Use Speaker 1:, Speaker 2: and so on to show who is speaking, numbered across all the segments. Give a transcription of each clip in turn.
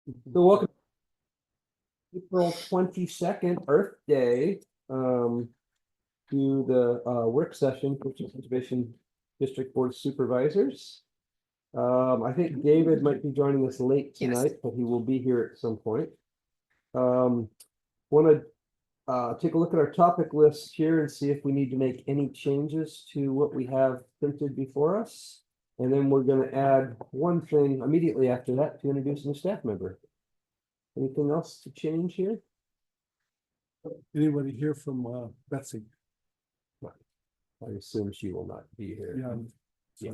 Speaker 1: So welcome April 22nd, Earth Day, to the work session for Conservation District Board of Supervisors. I think David might be joining us late tonight, but he will be here at some point. Want to take a look at our topic list here and see if we need to make any changes to what we have printed before us. And then we're going to add one thing immediately after that to introduce a new staff member. Anything else to change here?
Speaker 2: Anybody here from Betsy?
Speaker 1: I assume she will not be here.
Speaker 2: Yeah.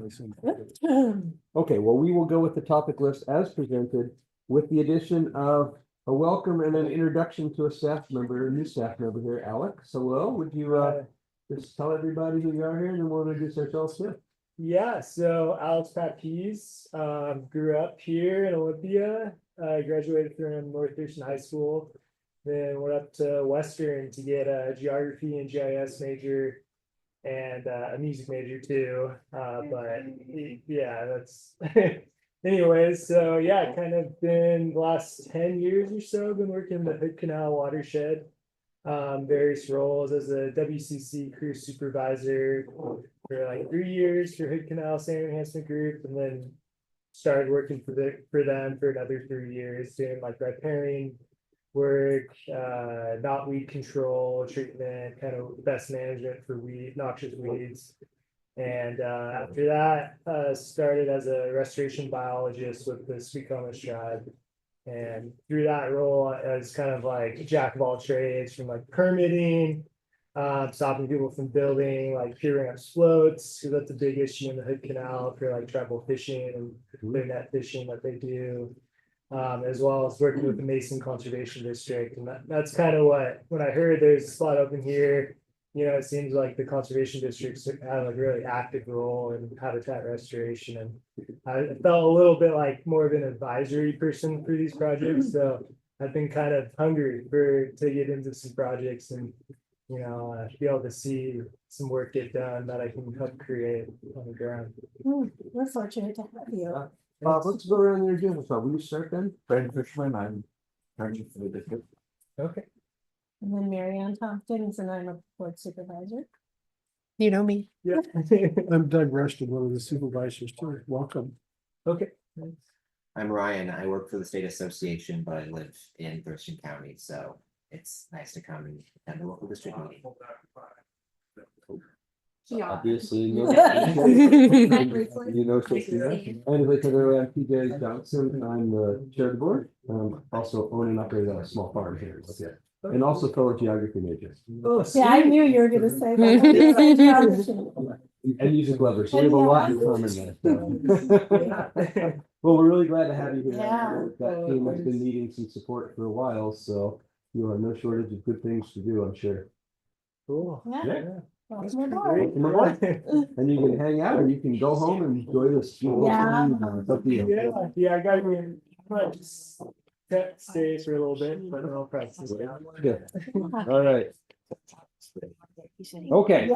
Speaker 1: Okay, well, we will go with the topic list as presented with the addition of a welcome and an introduction to a staff member, a new staff member here, Alex. Hello, would you just tell everybody who you are here and then we'll introduce ourselves too?
Speaker 3: Yeah, so Alex Papis, grew up here in Olympia, graduated from North Thurston High School, then went up to Western to get a geography and GIS major and a music major too. But yeah, that's anyways, so yeah, kind of been the last 10 years or so, been working in the Hood Canal watershed. Various roles as a WCC crew supervisor for like 3 years for Hood Canal Sand Enhancement Group, and then started working for them for another 3 years, doing like riparian work, knotweed control, treatment, kind of best management for noxious weeds. And after that, started as a restoration biologist with the Sweetcombers tribe. And through that role, I was kind of like jack of all trades, from like permitting, stopping people from building, like piering up floats, because that's a big issue in the Hood Canal for like tribal fishing and their net fishing that they do, as well as working with the Mason Conservation District. And that's kind of when I heard there's a spot open here, it seems like the conservation districts have a really active role in habitat restoration, and I felt a little bit like more of an advisory person for these projects. So I've been kind of hungry to get into some projects and be able to see some work get done that I can help create on the ground.
Speaker 4: We're fortunate to have you.
Speaker 1: Let's go around there again. So will you start then?
Speaker 2: Brandon Fisherman, I'm charging for the district.
Speaker 3: Okay.
Speaker 4: And then Mary Ann Tompkins, and I'm a board supervisor.
Speaker 5: You know me.
Speaker 3: Yeah.
Speaker 2: I'm Doug Rushton, one of the supervisors too. Welcome.
Speaker 3: Okay.
Speaker 6: I'm Ryan. I work for the state association, but I live in Thurston County, so it's nice to come and attend the local district meeting.
Speaker 1: Obviously, you know Sophia. And like I'm PJ Johnson, I'm the chair of the board. Also own and operate a small farm here. Okay. And also fellow geography major.
Speaker 3: Oh,
Speaker 4: Yeah, I knew you were gonna say that.
Speaker 1: And music lover, so we have a lot in common there. Well, we're really glad to have you here.
Speaker 4: Yeah.
Speaker 1: That team has been needing some support for a while, so you have no shortage of good things to do, I'm sure.
Speaker 3: Cool.
Speaker 4: Yeah.
Speaker 3: That's
Speaker 4: Welcome
Speaker 3: great.
Speaker 4: aboard.
Speaker 1: And you can hang out or you can go home and enjoy this.
Speaker 4: Yeah.
Speaker 1: It's up to you.
Speaker 3: Yeah, I got you. Might just stay for a little bit, but I'll practice.
Speaker 1: Good. All right. Okay,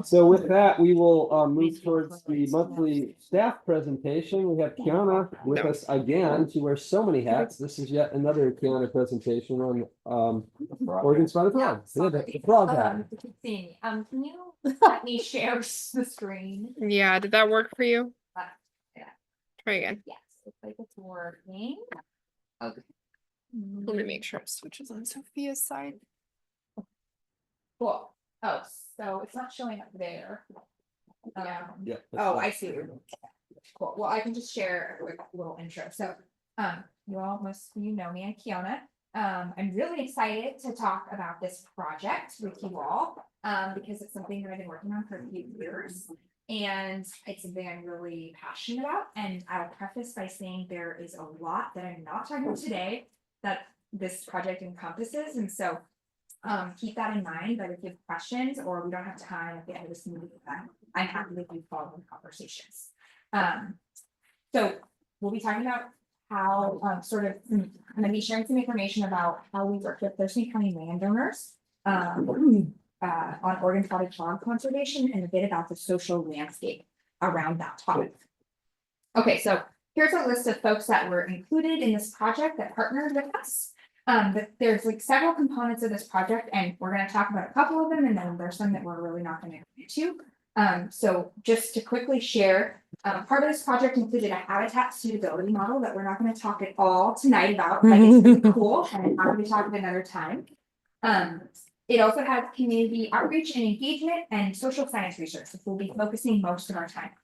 Speaker 1: so with that, we will move towards the monthly staff presentation. We have Kiana with us again. She wears so many hats. This is yet another Kiana presentation on Oregon spotted frog. Yeah, the frog hat.
Speaker 7: Can you let me share the screen?
Speaker 5: Yeah, did that work for you?
Speaker 7: Yeah.
Speaker 5: Try again.
Speaker 7: Yes, looks like it's working. Okay.
Speaker 5: Let me make sure it switches on Sophia's side.
Speaker 7: Cool. Oh, so it's not showing up there.
Speaker 1: Yeah.
Speaker 7: Oh, I see. Cool. Well, I can just share a quick little intro. So, you all know me, I'm Kiana. I'm really excited to talk about this project with you all, because it's something that I've been working on for a few years. And it's something I'm really passionate about. And I'll preface by saying there is a lot that I'm not talking about today that this project encompasses. And so keep that in mind, that if you have questions or we don't have time at the end of this meeting, I'm happy to do following conversations. So we'll be talking about how I'm going to be sharing some information about how we work with Thurston County landowners on Oregon spotted frog conservation, and a bit about the social landscape around that topic. Okay, so here's a list of folks that were included in this project that partnered with us. But there's like several components of this project, and we're gonna talk about a couple of them, and then there's some that we're really not gonna go into. So just to quickly share, part of this project included a habitat suitability model that we're not gonna talk at all tonight about, but it's really cool, and I'm gonna talk at another time. It also has community outreach and engagement and social science research, which we'll be focusing most of our time.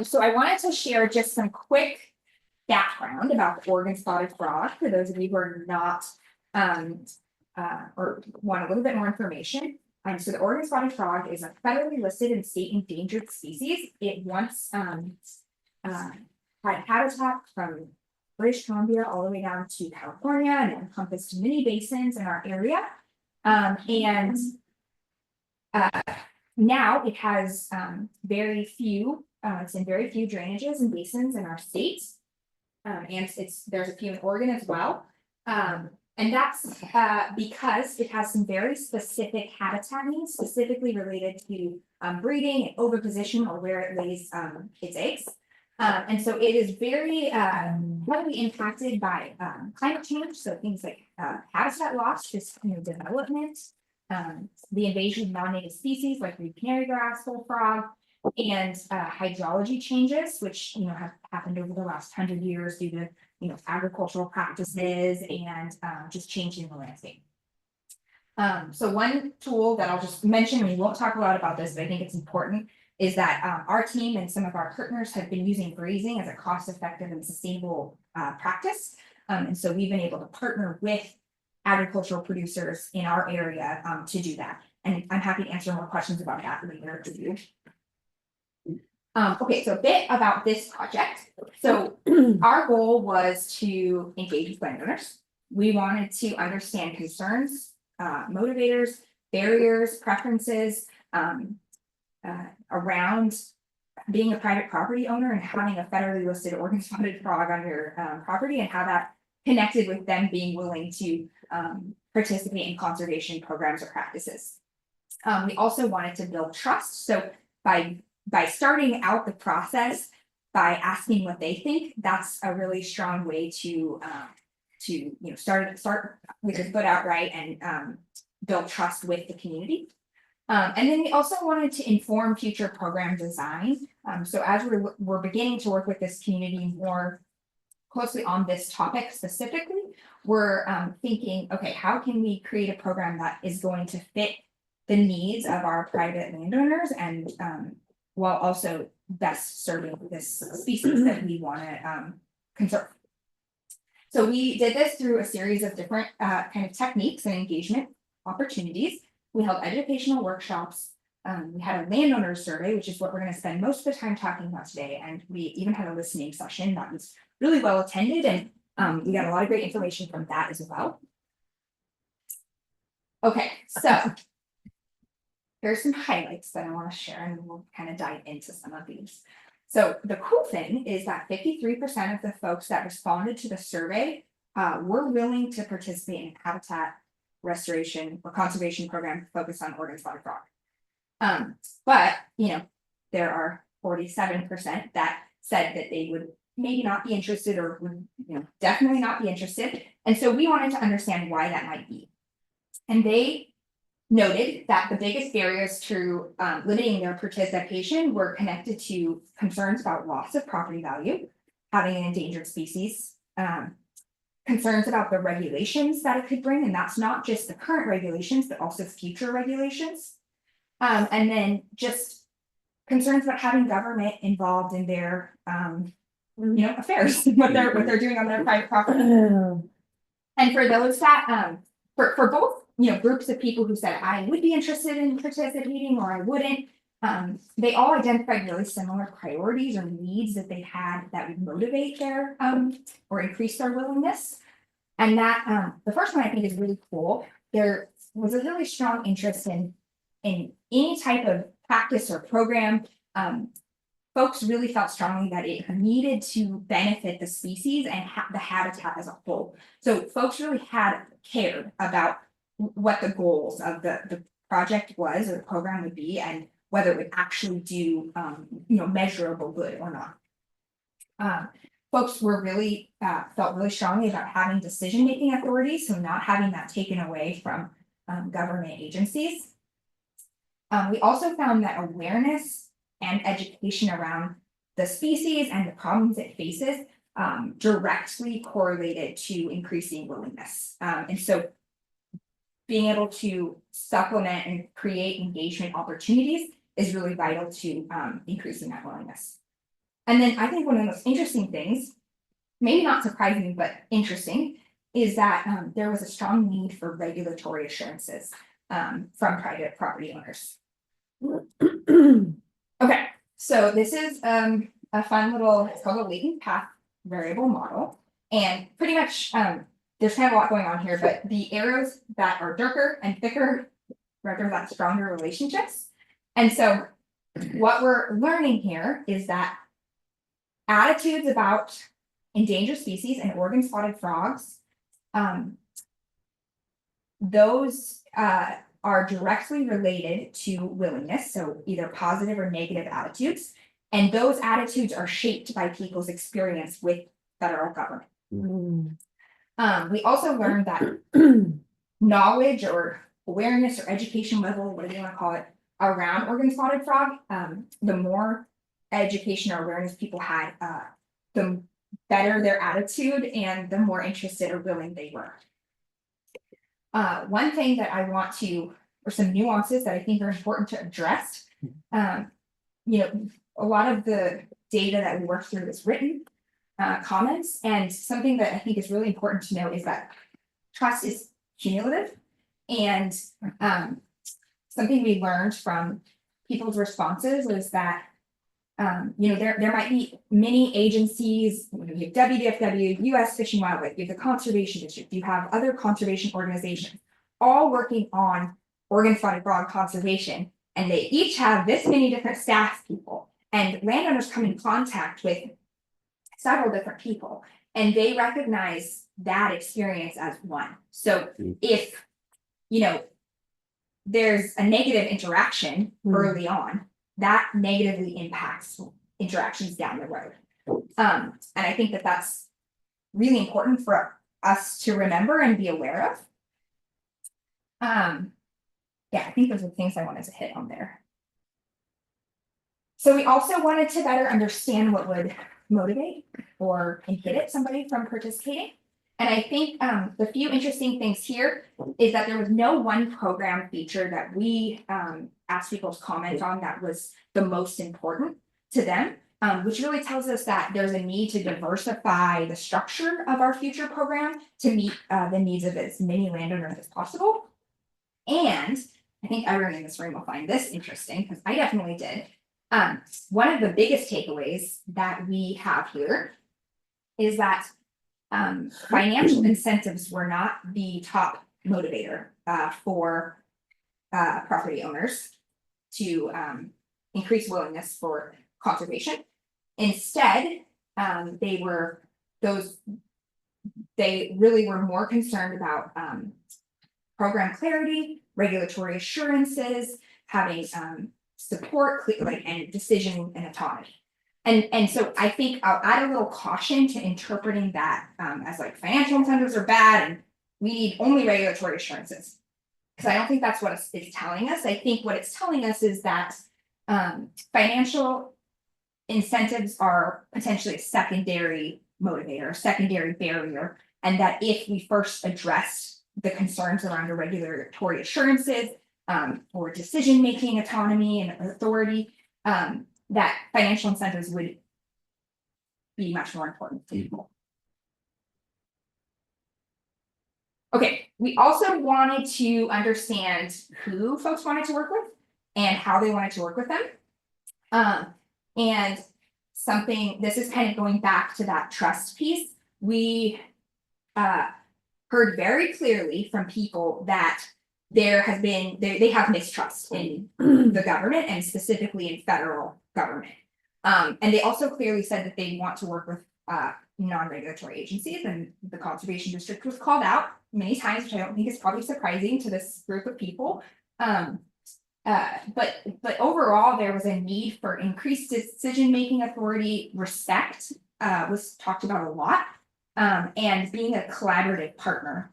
Speaker 7: So I wanted to share just some quick background about the Oregon spotted frog for those of you who are not or want a little bit more information. So the Oregon spotted frog is a federally listed and state endangered species. It once had habitat from British Columbia all the way down to California, and it encompassed many basins in our area. Now it has very few, it's in very few drainages and basins in our state. And there's a few in Oregon as well. And that's because it has some very specific habitat needs, specifically related to breeding and oviposition, or where it lays its eggs. And so it is very heavily impacted by climate change. So things like habitat loss, just development, the invasion of non-native species like the canary grass, bullfrog, and hydrology changes, which have happened over the last 100 years due to agricultural practices and just changing the landscape. So one tool that I'll just mention, and we won't talk a lot about this, but I think it's important, is that our team and some of our partners have been using grazing as a cost-effective and sustainable practice. And so we've been able to partner with agricultural producers in our area to do that. And I'm happy to answer more questions about that later with you. Okay, so a bit about this project. So our goal was to engage with landowners. We wanted to understand concerns, motivators, barriers, preferences around being a private property owner and having a federally listed Oregon spotted frog on your property, and how that connected with them being willing to participate in conservation programs or practices. We also wanted to build trust. So by starting out the process by asking what they think, that's a really strong way to start with your foot out right and build trust with the community. And then we also wanted to inform future program design. So as we're beginning to work with this community more closely on this topic specifically, we're thinking, okay, how can we create a program that is going to fit the needs of our private landowners, and while also best serving this species that we want to conserve. So we did this through a series of different kind of techniques and engagement opportunities. We held educational workshops. We had a landowner survey, which is what we're going to spend most of the time talking about today. And we even had a listening session that was really well attended, and we got a lot of great information from that as well. Okay, so here's some highlights that I want to share, and we'll kind of dive into some of these. So the cool thing is that 53% of the folks that responded to the survey were willing to participate in habitat restoration or conservation program focused on Oregon spotted frog. But there are 47% that said that they would maybe not be interested, or would definitely not be interested. And so we wanted to understand why that might be. And they noted that the biggest barriers to limiting their participation were connected to concerns about loss of property value, having an endangered species, concerns about the regulations that it could bring, and that's not just the current regulations, but also future regulations. And then just concerns about having government involved in their affairs, what they're doing on their private property. And for those that for both groups of people who said I would be interested in participating or I wouldn't, they all identified really similar priorities or needs that they had that would motivate their or increase their willingness. And that the first one I think is really cool. There was a really strong interest in any type of practice or program. Folks really felt strongly that it needed to benefit the species and the habitat as a whole. So folks really cared about what the goals of the project was, or the program would be, and whether it would actually do, you know, measurable good or not. Folks were really, felt really strongly about having decision-making authority, so not having that taken away from, government agencies. We also found that awareness and education around the species and the problems it faces, directly correlated to increasing willingness. And so being able to supplement and create engagement opportunities is really vital to, increasing that willingness. And then I think one of the most interesting things, maybe not surprising, but interesting, is that there was a strong need for regulatory assurances from private property owners. Okay, so this is a fun little, it's called a latent path variable model. And pretty much there's kind of a lot going on here, but the arrows that are darker and thicker represent stronger relationships. And so what we're learning here is that attitudes about endangered species and Oregon spotted frogs, those are directly related to willingness, so either positive or negative attitudes. And those attitudes are shaped by people's experience with federal government. We also learned that knowledge or awareness or education level, whatever you want to call it, around Oregon spotted frog, the more education or awareness people had, the better their attitude and the more interested or willing they were. One thing that I want to, or some nuances that I think are important to address, you know, a lot of the data that we work through is written comments, and something that I think is really important to know is that trust is cumulative, and something we learned from people's responses was that you know, there might be many agencies, you have WDFW, US Fish and Wildlife, you have the Conservation District, you have other conservation organizations, all working on Oregon spotted frog conservation, and they each have this many different staff people, and landowners come in contact with several different people, and they recognize that experience as one. So if, you know, there's a negative interaction early on, that negatively impacts interactions down the road. And I think that that's really important for us to remember and be aware of. Yeah, I think those are the things I wanted to hit on there. So we also wanted to better understand what would motivate or inhibit somebody from participating. And I think the few interesting things here is that there was no one program feature that we asked people to comment on that was the most important to them, which really tells us that there's a need to diversify the structure of our future program to meet the needs of as many landowners as possible. And I think everyone in this room will find this interesting, because I definitely did. One of the biggest takeaways that we have here is that financial incentives were not the top motivator for property owners to increase willingness for conservation. Instead, they really were more concerned about program clarity, regulatory assurances, having support, and decision and autonomy. And so I think I'll add a little caution to interpreting that as like financial incentives are bad and we need only regulatory assurances. Because I don't think that's what it's telling us. I think what it's telling us is that financial incentives are potentially a secondary motivator, a secondary barrier, and that if we first address the concerns around the regulatory assurances or decision-making autonomy and authority, that financial incentives would be much more important to people. Okay, we also wanted to understand who folks wanted to work with and how they wanted to work with them. And something, this is kind of going back to that trust piece. We heard very clearly from people that there has been, they have mistrust in the government and specifically in federal government. And they also clearly said that they want to work with non-regulatory agencies, and the Conservation District was called out many times, which I don't think is probably surprising to this group of people. But overall, there was a need for increased decision-making authority, respect, was talked about a lot. And being a collaborative partner.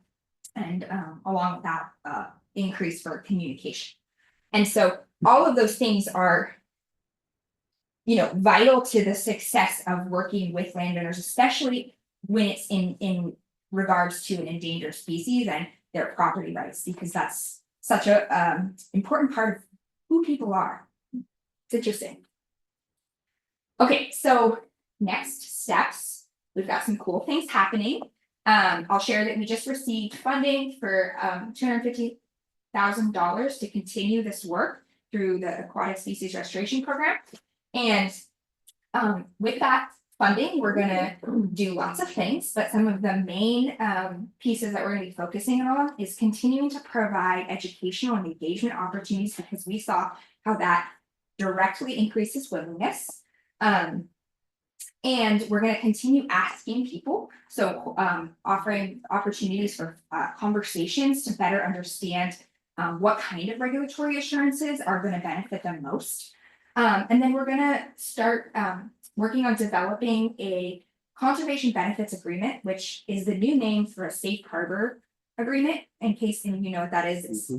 Speaker 7: And along with that, increase for communication. And so all of those things are, vital to the success of working with landowners, especially when it's in regards to an endangered species and their property rights, because that's such a important part of who people are. It's interesting. Okay, so next steps, we've got some cool things happening. I'll share that we just received funding for $250,000 to continue this work through the Aquatic Species Restoration Program. And with that funding, we're gonna do lots of things, but some of the main pieces that we're gonna be focusing on is continuing to provide educational and engagement opportunities, because we saw how that directly increases willingness. And we're going to continue asking people, so offering opportunities for conversations to better understand what kind of regulatory assurances are going to benefit them most. And then we're going to start working on developing a conservation benefits agreement, which is the new name for a safe harbor agreement. In case you know what that is, it's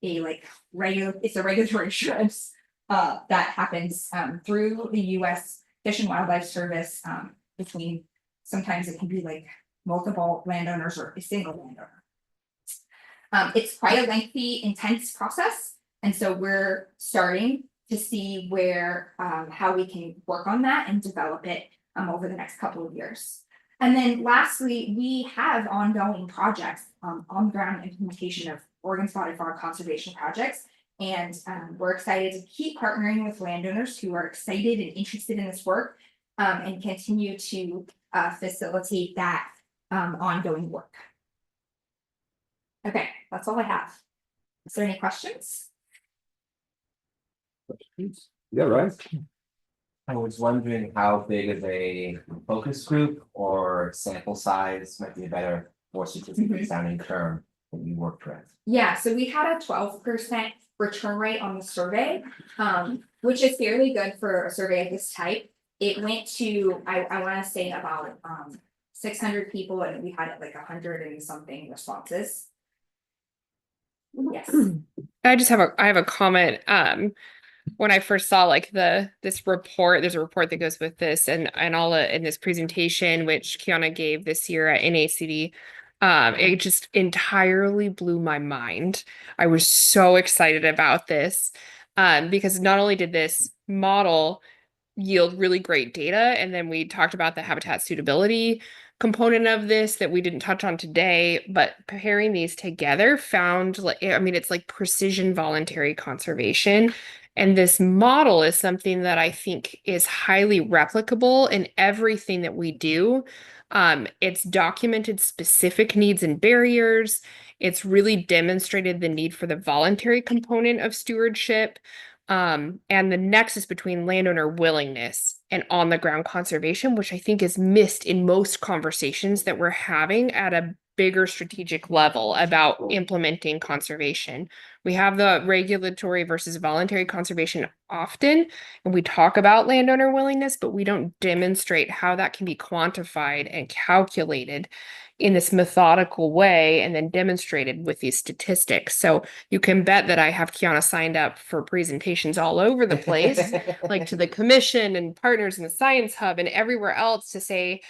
Speaker 7: it's a regulatory assurance that happens through the U.S. Fish and Wildlife Service, between, sometimes it can be like multiple landowners or a single landowner. It's quite a lengthy, intense process. And so we're starting to see where, how we can work on that and develop it over the next couple of years. And then lastly, we have ongoing projects, on the ground implementation of Oregon Spotted Frog conservation projects. And we're excited to keep partnering with landowners who are excited and interested in this work, and continue to facilitate that ongoing work. Okay, that's all I have. Is there any questions?
Speaker 1: Yeah, right.
Speaker 6: I was wondering how big of a focus group or sample size might be a better, more statistically sounding term that you worked with.
Speaker 7: Yeah, so we had a 12% return rate on the survey, which is fairly good for a survey of this type. It went to, I want to say about 600 people, and we had like 100 and something responses. Yes.
Speaker 5: I have a comment. When I first saw like this report, there's a report that goes with this and all in this presentation, which Kiana gave this year at NACD. It just entirely blew my mind. I was so excited about this, because not only did this model yield really great data, and then we talked about the habitat suitability component of this that we didn't touch on today, but pairing these together found, like, I mean, it's like precision voluntary conservation. And this model is something that I think is highly replicable in everything that we do. It's documented specific needs and barriers. It's really demonstrated the need for the voluntary component of stewardship, and the nexus between landowner willingness and on the ground conservation, which I think is missed in most conversations that we're having at a bigger strategic level about implementing conservation. We have the regulatory versus voluntary conservation often, and we talk about landowner willingness, but we don't demonstrate how that can be quantified and calculated in this methodical way and then demonstrated with these statistics. So you can bet that I have Kiana signed up for presentations all over the place, like to the commission and partners in the Science Hub and everywhere else, to say,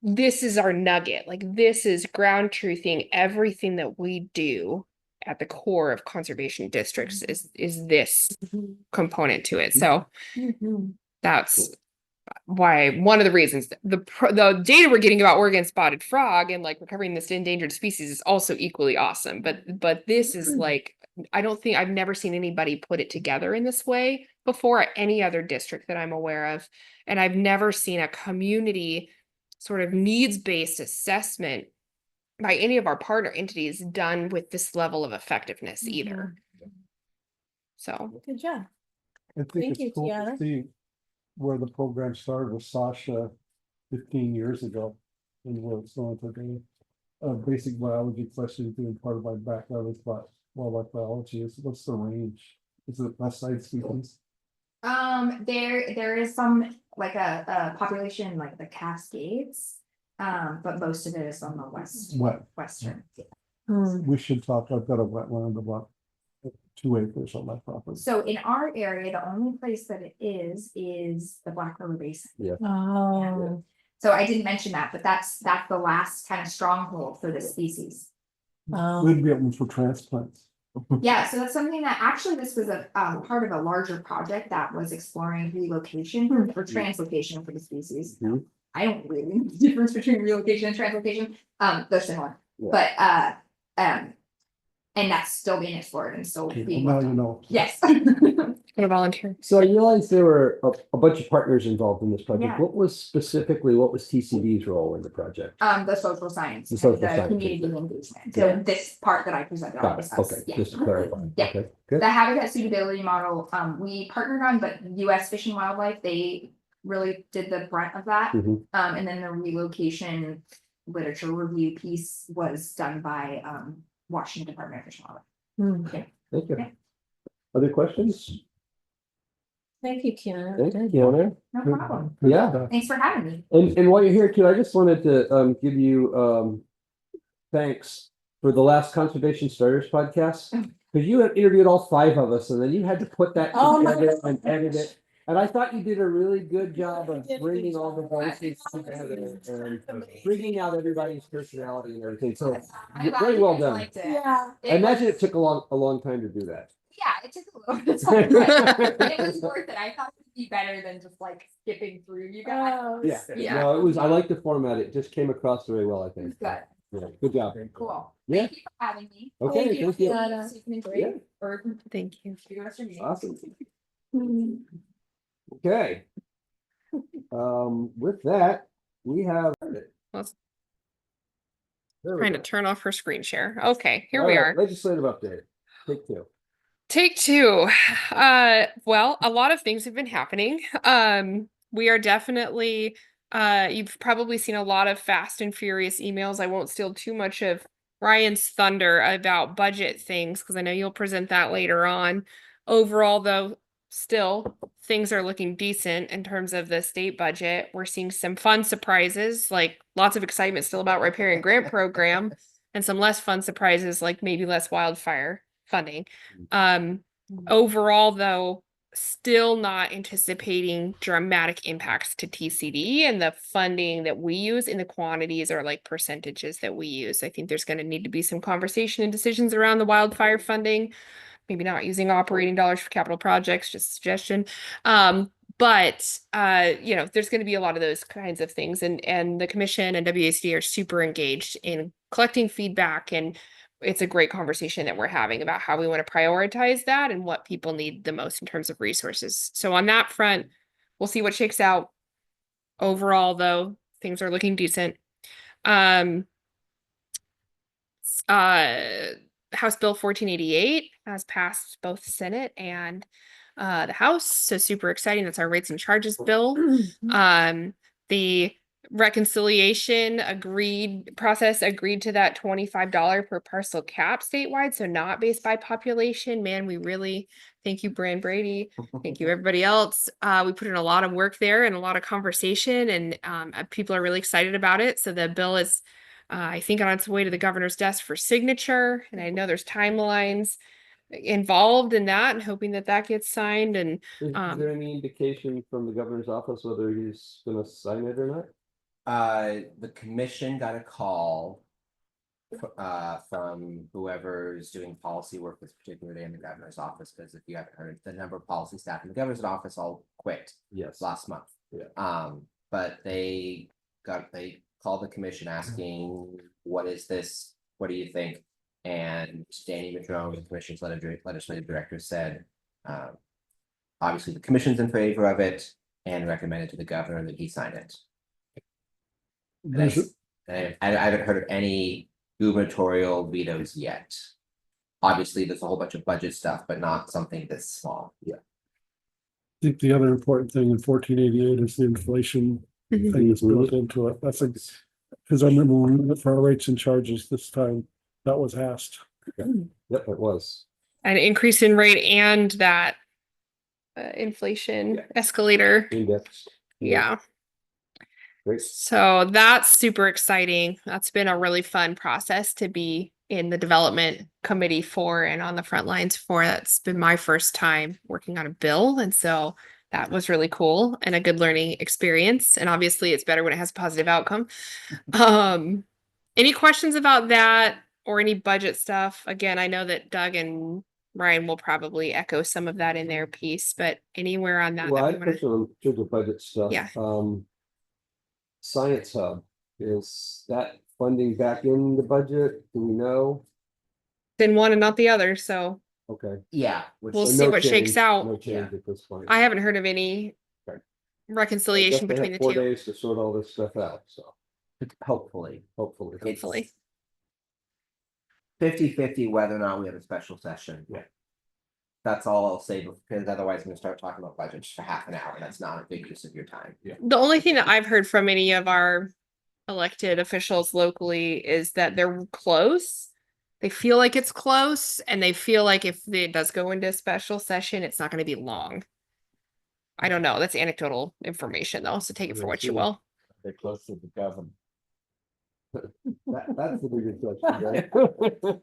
Speaker 5: this is our nugget. Like, this is ground truthing everything that we do at the core of conservation districts is this component to it. So that's why one of the reasons the data we're getting about Oregon spotted frog and like recovering this endangered species is also equally awesome. But this is like, I've never seen anybody put it together in this way before at any other district that I'm aware of. And I've never seen a community sort of needs-based assessment by any of our partner entities done with this level of effectiveness either. So
Speaker 4: Good job.
Speaker 2: I think
Speaker 4: Thank you,
Speaker 2: it's cool to
Speaker 4: Tiana.
Speaker 2: see where the program started with Sasha 15 years ago. And where it's going today. Basic biology questions being part of my background is, but wildlife biology is, what's the range? Is it west side species?
Speaker 7: There is some, like a population like the Cascades. But most of it is on the western.
Speaker 2: We should talk, I've got a wetland about 2 acres on my property.
Speaker 7: So in our area, the only place that it is the Black River Basin.
Speaker 4: Oh,
Speaker 7: So I didn't mention that, but that's the last kind of stronghold for this species.
Speaker 2: Would be open for transplants.
Speaker 7: Yeah, so that's something that actually this was a part of a larger project that was exploring relocation or translocation for the species.
Speaker 1: Mhm.
Speaker 7: I don't really know the difference between relocation and translocation. They're similar,
Speaker 1: Yeah.
Speaker 7: but and that's still being explored and still being
Speaker 2: Now
Speaker 7: worked
Speaker 2: you
Speaker 7: on.
Speaker 2: know.
Speaker 7: Yes.
Speaker 5: Gonna volunteer.
Speaker 1: So I realized there were a bunch of partners involved in this project.
Speaker 7: Yeah.
Speaker 1: What was TCD's role in the project?
Speaker 7: The social science,
Speaker 1: The social
Speaker 7: the
Speaker 1: science,
Speaker 7: community
Speaker 1: okay.
Speaker 7: engagement. So this part that I presented on
Speaker 1: Got
Speaker 7: was
Speaker 1: it,
Speaker 7: us.
Speaker 1: okay,
Speaker 7: Yeah.
Speaker 1: just to clarify.
Speaker 7: Yeah.
Speaker 1: Okay, good.
Speaker 7: The habitat suitability model, we partnered on, but US Fish and Wildlife, they really did the brunt of that.
Speaker 1: Mhm.
Speaker 7: And then the relocation literature review piece was done by Washington Department of Fish and Wildlife.
Speaker 1: Thank you.
Speaker 7: Yeah.
Speaker 1: Other questions?
Speaker 4: thank you, Kiana.
Speaker 1: Thank you, Kiana.
Speaker 7: No problem.
Speaker 1: Yeah.
Speaker 7: Thanks for having me.
Speaker 1: And while you're here too, I just wanted to give you thanks for the last Conservation Starters podcast. Because you had interviewed all 5 of us and then you had to put that
Speaker 4: Oh my
Speaker 1: together and
Speaker 4: gosh.
Speaker 1: edit it. And I thought you did a really good job of
Speaker 4: You did a good
Speaker 1: bringing all the
Speaker 4: job.
Speaker 1: voices together and bringing out everybody's personality and everything. So
Speaker 7: I'm glad
Speaker 1: very
Speaker 7: you
Speaker 1: well
Speaker 7: guys
Speaker 1: done.
Speaker 7: liked it.
Speaker 4: Yeah.
Speaker 1: I imagine
Speaker 7: was-
Speaker 1: it took a long time to do that.
Speaker 7: Yeah, it took a little bit of time, but it was worth it. I thought it would be better than just like skipping through you guys.
Speaker 4: Oh,
Speaker 1: Yeah.
Speaker 7: Yeah.
Speaker 1: No, it was, I like the format. It just came across very well, I think.
Speaker 7: Good,
Speaker 1: Yeah, good job.
Speaker 7: cool.
Speaker 1: Yeah.
Speaker 7: Thank you for having me.
Speaker 1: Okay,
Speaker 4: Thank you,
Speaker 1: thank you.
Speaker 4: Kiana.
Speaker 7: So you can enjoy
Speaker 1: Yeah.
Speaker 7: it, or
Speaker 5: Thank you.
Speaker 7: do the rest of your meeting.
Speaker 1: Awesome.
Speaker 4: Mhm.
Speaker 1: Okay. With that, we have.
Speaker 5: Let's-
Speaker 1: There we
Speaker 5: Trying to
Speaker 1: go.
Speaker 5: turn off her screen share. Okay, here
Speaker 1: All
Speaker 5: we
Speaker 1: right,
Speaker 5: are.
Speaker 1: Legislative update. Take 2.
Speaker 5: Take 2. Well, a lot of things have been happening. We are definitely, you've probably seen a lot of fast and furious emails. I won't steal too much of Ryan's thunder about budget things because I know you'll present that later on. Overall, though, still things are looking decent in terms of the state budget. We're seeing some fun surprises, like lots of excitement still about riparian grant program, and some less fun surprises, like maybe less wildfire funding. Overall, though, still not anticipating dramatic impacts to TCD, and the funding that we use in the quantities are like percentages that we use. I think there's going to need to be some conversation and decisions around the wildfire funding. Maybe not using operating dollars for capital projects, just a suggestion. But you know, there's going to be a lot of those kinds of things, and the commission and WACD are super engaged in collecting feedback, and it's a great conversation that we're having about how we want to prioritize that and what people need the most in terms of resources. So on that front, we'll see what shakes out. Overall, though, things are looking decent. House Bill 1488 has passed both Senate and the House, so super exciting. That's our rates and charges bill. The reconciliation process agreed to that $25 per parcel cap statewide, so not based by population. Man, we really thank you, Brian Brady. Thank you, everybody else. We put in a lot of work there and a lot of conversation, and people are really excited about it. So the bill is, I think, on its way to the governor's desk for signature, and I know there's timelines involved in that, and hoping that that gets signed. And
Speaker 1: Is there any indication from the governor's office whether he's gonna sign it or not?
Speaker 6: The commission got a call from whoever's doing policy work this particular day in the governor's office, because if you haven't heard, the number of policy staff in the governor's office all quit
Speaker 1: Yes.
Speaker 6: last month.
Speaker 1: Yeah.
Speaker 6: But they called the commission asking, what is this? What do you think? And Danny Madrone, the commission's legislative director, said, obviously the commission's in favor of it and recommended to the governor that he sign it. And I haven't heard of any gubernatorial vetoes yet. Obviously, there's a whole bunch of budget stuff, but not something this small.
Speaker 1: Yeah.
Speaker 2: I think the other important thing in 1488 is the inflation thing that's built into it. That's because I remember when we went for our rates and charges this time, that was asked.
Speaker 1: Yep, it was.
Speaker 5: an increase in rate and that inflation
Speaker 1: Yeah.
Speaker 5: escalator.
Speaker 1: Indexed.
Speaker 5: Yeah.
Speaker 1: Great.
Speaker 5: So that's super exciting. That's been a really fun process to be in the development committee for and on the front lines for. That's been my first time working on a bill. And so that was really cool and a good learning experience. And obviously it's better when it has a positive outcome. Any questions about that or any budget stuff? Again, I know that Doug and Ryan will probably echo some of that in their piece, but anywhere on that
Speaker 1: Well, I
Speaker 5: that we want to.
Speaker 1: question on the budget stuff.
Speaker 5: Yeah.
Speaker 1: Science Hub, is that funding back in the budget? Do we know?
Speaker 5: Then one and not the other, so
Speaker 1: Okay.
Speaker 6: Yeah, which
Speaker 5: We'll
Speaker 1: So
Speaker 5: see
Speaker 1: no
Speaker 5: what shakes
Speaker 1: change-
Speaker 5: out.
Speaker 1: No change at this point.
Speaker 5: I haven't heard of any
Speaker 1: Okay.
Speaker 5: reconciliation
Speaker 1: Guess they
Speaker 5: between the
Speaker 1: have 4
Speaker 5: two.
Speaker 1: days to sort all this stuff out, so
Speaker 6: hopefully
Speaker 1: hopefully.
Speaker 5: Hopefully.
Speaker 6: 50-50 whether or not we have a special session.
Speaker 1: Yeah.
Speaker 6: That's all I'll say, because otherwise I'm gonna start talking about budgets for half an hour. That's not a big use of your time.
Speaker 5: The only thing that I've heard from any of our elected officials locally is that they're close. They feel like it's close, and they feel like if it does go into a special session, it's not going to be long. I don't know. That's anecdotal information, though, so take it for what you will.
Speaker 1: They're close to the government. That's the biggest question, right?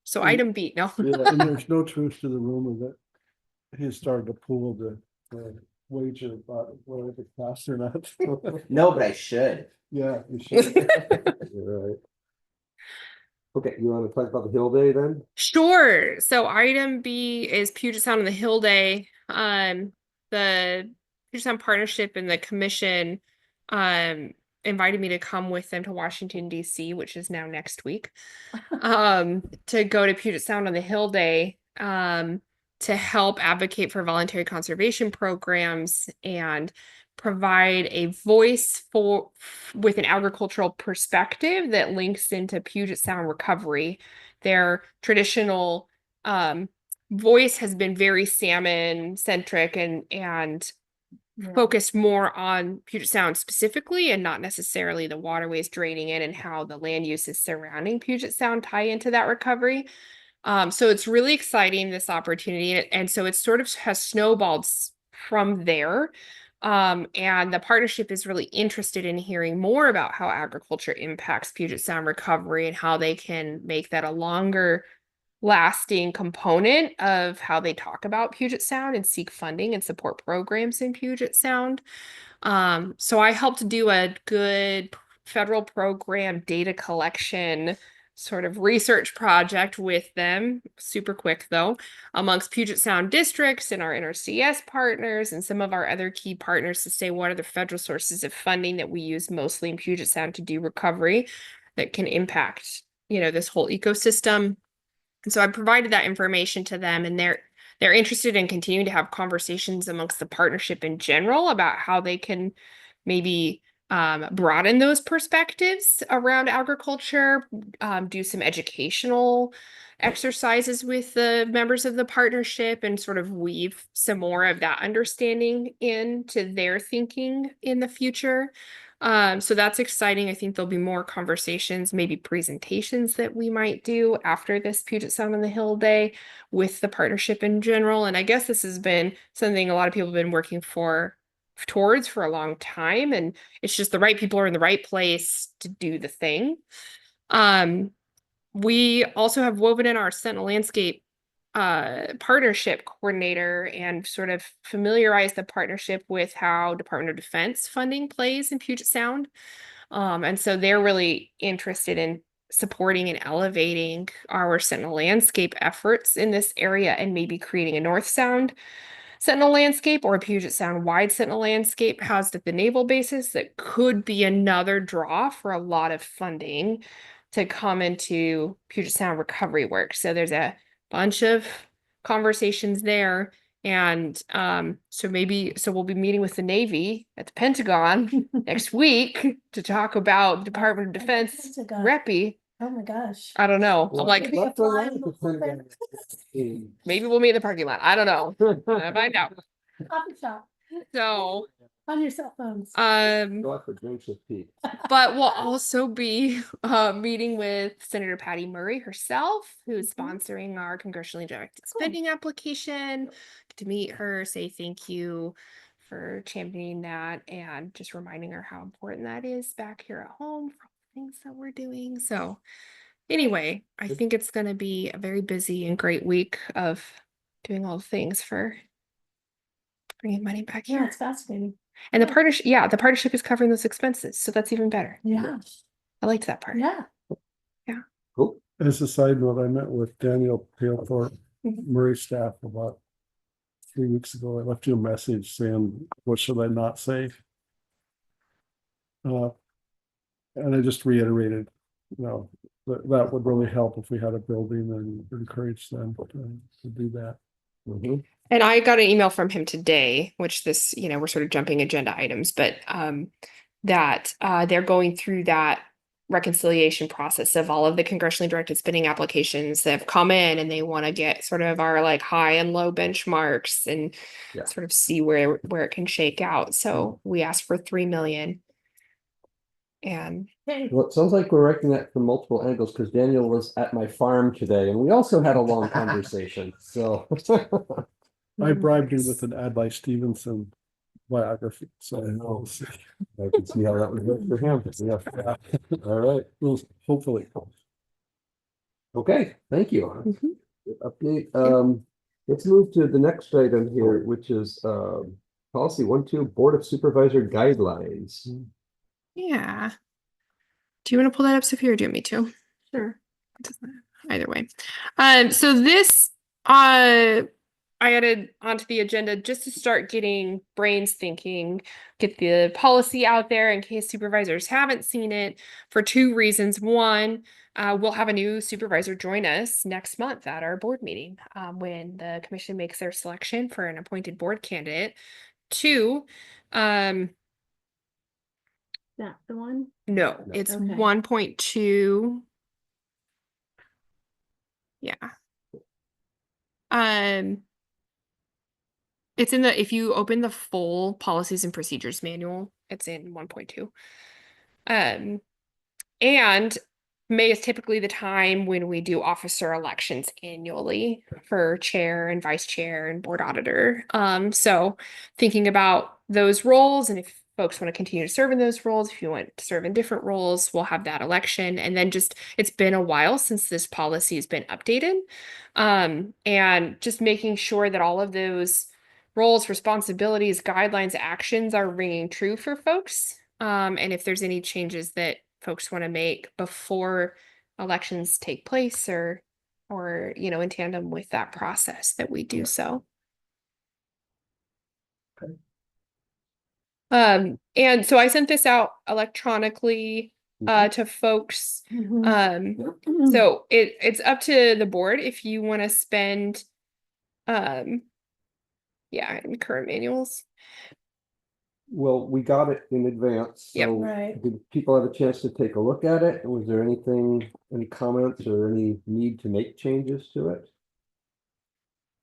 Speaker 5: So item B, no.
Speaker 1: Yeah.
Speaker 2: And there's no truth to the rumor that he started to pull the wage about whether it passed or not.
Speaker 6: No, but I should.
Speaker 2: Yeah, you should.
Speaker 1: You're right. Okay, you want to talk about the Hill Day then?
Speaker 5: Sure. So item B is Puget Sound and the Hill Day. The Puget Sound Partnership and the commission invited me to come with them to Washington, DC, which is now next week, to go to Puget Sound on the Hill Day to help advocate for voluntary conservation programs and provide a voice for with an agricultural perspective that links into Puget Sound recovery. Their traditional voice has been very salmon centric and focused more on Puget Sound specifically and not necessarily the waterways draining in and how the land uses surrounding Puget Sound tie into that recovery. So it's really exciting, this opportunity. And so it sort of has snowballed from there. And the partnership is really interested in hearing more about how agriculture impacts Puget Sound recovery and how they can make that a longer lasting component of how they talk about Puget Sound and seek funding and support programs in Puget Sound. So I helped do a good federal program data collection sort of research project with them, super quick though, amongst Puget Sound districts and our NRCS partners and some of our other key partners to say what are the federal sources of funding that we use mostly in Puget Sound to do recovery that can impact, this whole ecosystem. And so I provided that information to them, and they're interested in continuing to have conversations amongst the partnership in general about how they can maybe broaden those perspectives around agriculture, do some educational exercises with the members of the partnership and sort of weave some more of that understanding into their thinking in the future. So that's exciting. I think there'll be more conversations, maybe presentations that we might do after this Puget Sound on the Hill Day with the partnership in general. And I guess this has been something a lot of people have been working towards for a long time. And it's just the right people are in the right place to do the thing. We also have woven in our Sentinel Landscape partnership coordinator and sort of familiarize the partnership with how Department of Defense funding plays in Puget Sound. And so they're really interested in supporting and elevating our Sentinel Landscape efforts in this area and maybe creating a North Sound Sentinel Landscape or a Puget Sound wide Sentinel Landscape housed at the naval bases that could be another draw for a lot of funding to come into Puget Sound recovery work. So there's a bunch of conversations there. And so we'll be meeting with the Navy at the Pentagon next week to talk about Department of Defense
Speaker 4: Pentagon.
Speaker 5: reppy.
Speaker 4: Oh my gosh.
Speaker 5: I don't know.
Speaker 1: Well,
Speaker 5: I'm like,
Speaker 4: Maybe
Speaker 1: let's
Speaker 4: a
Speaker 1: go
Speaker 4: fly
Speaker 1: around
Speaker 4: in
Speaker 1: the
Speaker 4: the
Speaker 1: Pentagon.
Speaker 5: maybe we'll meet in the parking lot. I don't know. I'll find out.
Speaker 4: Coffee shop.
Speaker 5: So
Speaker 4: On your cell phones.
Speaker 1: Go out for drinks with Pete.
Speaker 5: But we'll also be meeting with Senator Patty Murray herself, who's sponsoring our congressionally directed
Speaker 4: Cool.
Speaker 5: spending application. Get to meet her, say thank you for championing that, and just reminding her how important that is back here at home for all the things that we're doing. So anyway, I think it's going to be a very busy and great week of doing all the things for bringing money back
Speaker 4: Yeah,
Speaker 5: here.
Speaker 4: it's fascinating.
Speaker 5: And the partnership is covering those expenses, so that's even better.
Speaker 4: Yeah,
Speaker 5: I liked that part.
Speaker 4: yeah.
Speaker 1: Cool.
Speaker 2: As a side note, I met with Daniel Palethorpe,
Speaker 5: Mhm.
Speaker 2: Murray staff about 3 weeks ago. I left you a message saying, what should I not say? And I just reiterated, that would really help if we had a building and encourage them to do that.
Speaker 1: Mhm.
Speaker 5: And I got an email from him today, which this, we're sort of jumping agenda items, but that they're going through that reconciliation process of all of the congressionally directed spending applications that have come in, and they want to get sort of our like high and low benchmarks and
Speaker 1: Yeah.
Speaker 5: sort of see where it can shake out. So we asked for 3 million. And
Speaker 4: Hey,
Speaker 1: Well, it sounds like we're wrecking that from multiple angles because Daniel was at my farm today and we also had a long conversation. So
Speaker 2: I bribed you with an Adlai Stevenson biography, so
Speaker 1: I know.
Speaker 2: we'll see.
Speaker 1: I can see how that would work for him. Yeah. All right.
Speaker 2: We'll hopefully.
Speaker 1: Okay, thank you.
Speaker 5: Mhm.
Speaker 1: Good update. Let's move to the next item here, which is policy 1-2 Board of Supervisor guidelines.
Speaker 5: yeah. Do you want to pull that up, Sophia, or do you want me to?
Speaker 4: sure.
Speaker 5: Either way. So this I added onto the agenda just to start getting brains thinking, get the policy out there in case supervisors haven't seen it for 2 reasons. One, we'll have a new supervisor join us next month at our board meeting when the commission makes their selection for an appointed board candidate. 2,
Speaker 4: That the one?
Speaker 5: no,
Speaker 1: No.
Speaker 5: it's
Speaker 4: Okay.
Speaker 5: 1.2. Yeah. It's in if you open the full policies and procedures manual, it's in 1.2. And May is typically the time when we do officer elections annually for chair and vice chair and board auditor. So thinking about those roles, and if folks want to continue to serve in those roles, if you want to serve in different roles, we'll have that election. And then it's been a while since this policy has been updated. And just making sure that all of those roles, responsibilities, guidelines, actions are ringing true for folks. And if there's any changes that folks want to make before elections take place or in tandem with that process, that we do so.
Speaker 1: Okay.
Speaker 5: And so I sent this out electronically to folks.
Speaker 4: Mhm.
Speaker 5: So it's up to the board if you want to spend in current manuals.
Speaker 1: Well, we got it in advance,
Speaker 5: Yep.
Speaker 1: so
Speaker 4: Right.
Speaker 1: did people have a chance to take a look at it? Was there any comments or any need to make changes to it?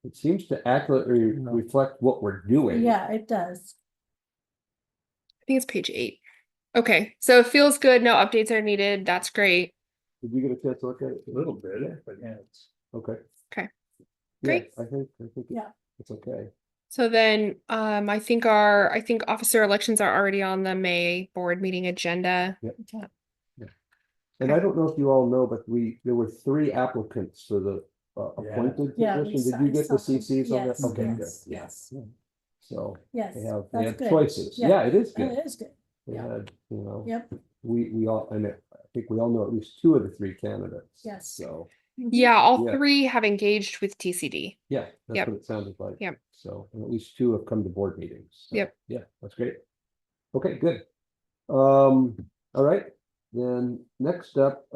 Speaker 1: It seems to accurately reflect what we're doing.
Speaker 4: Yeah, it does.
Speaker 5: I think it's page 8. Okay, so it feels good. No updates are needed. That's great.
Speaker 1: Did you get a chance to look at it?
Speaker 3: A little bit, but yeah, it's.
Speaker 1: Okay.
Speaker 5: Okay.
Speaker 1: Yeah,
Speaker 5: Great.
Speaker 1: I think
Speaker 4: Yeah.
Speaker 1: it's okay.
Speaker 5: So then I think officer elections are already on the May board meeting agenda.
Speaker 4: Okay.
Speaker 1: And I don't know if you all know, but there were 3 applicants for the appointed
Speaker 4: Yeah,
Speaker 1: position. Did you get the CCs on that?
Speaker 4: Yes,
Speaker 1: Okay, good.
Speaker 4: yes, yes,
Speaker 1: So
Speaker 4: yes.
Speaker 1: they
Speaker 4: that's
Speaker 1: have
Speaker 4: good.
Speaker 1: choices.
Speaker 4: Yeah.
Speaker 1: Yeah, it is good.
Speaker 4: It is good.
Speaker 1: They
Speaker 4: Yeah.
Speaker 1: had,
Speaker 4: Yep.
Speaker 1: we all, and I think we all know at least 2 of the 3 candidates.
Speaker 4: Yes.
Speaker 1: So,
Speaker 5: Yeah, all
Speaker 1: Yeah.
Speaker 5: 3 have engaged with TCD.
Speaker 1: yeah, that's
Speaker 5: Yep.
Speaker 1: what it sounded like.
Speaker 5: Yep.
Speaker 1: So, and at least 2 have come to board meetings. So,
Speaker 5: Yep.
Speaker 1: Yeah, that's great. Okay, good. All right, then next up,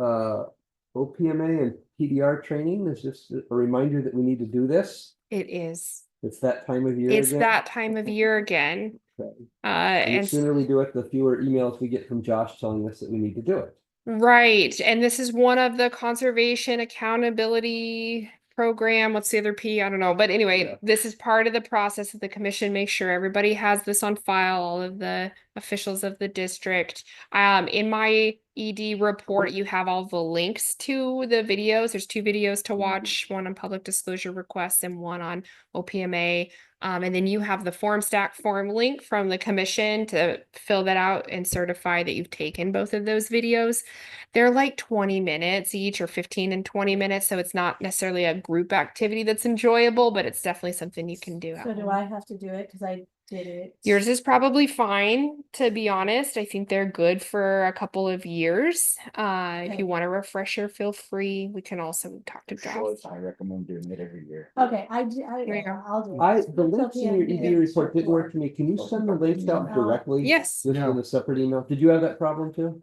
Speaker 1: OPMA and PDR training. Is just a reminder that we need to do this.
Speaker 5: It is.
Speaker 1: It's that time of year
Speaker 5: It's
Speaker 1: again.
Speaker 5: that time of year again.
Speaker 1: Okay. And the
Speaker 5: And
Speaker 1: sooner we do it, the fewer emails we get from Josh telling us that we need to do it.
Speaker 5: right. And this is one of the conservation accountability program. What's the other P? I don't know. But anyway,
Speaker 2: Yeah.
Speaker 5: this is part of the process of the commission. Make sure everybody has this on file, all of the officials of the district. In my ED report, you have all the links to the videos. There's 2 videos to watch, one on public disclosure requests and one on OPMA. And then you have the form stack form link from the commission to fill that out and certify that you've taken both of those videos. They're like 20 minutes each, or 15 and 20 minutes. So it's not necessarily a group activity that's enjoyable, but it's definitely something you can do. at
Speaker 4: So do
Speaker 5: home.
Speaker 4: I have to do it? Cause I did it.
Speaker 5: Yours is probably fine, to be honest. I think they're good for a couple of years. If
Speaker 4: Okay.
Speaker 5: you want a refresher, feel free. We can also talk to Josh.
Speaker 8: I recommend doing it every year.
Speaker 4: Okay,
Speaker 5: There you go.
Speaker 4: I'll do it.
Speaker 1: The links in your
Speaker 4: Sophia,
Speaker 1: ED report didn't work for me. Can you send the links out directly?
Speaker 5: Yes.
Speaker 1: Just in a separate email? Did you have that problem too?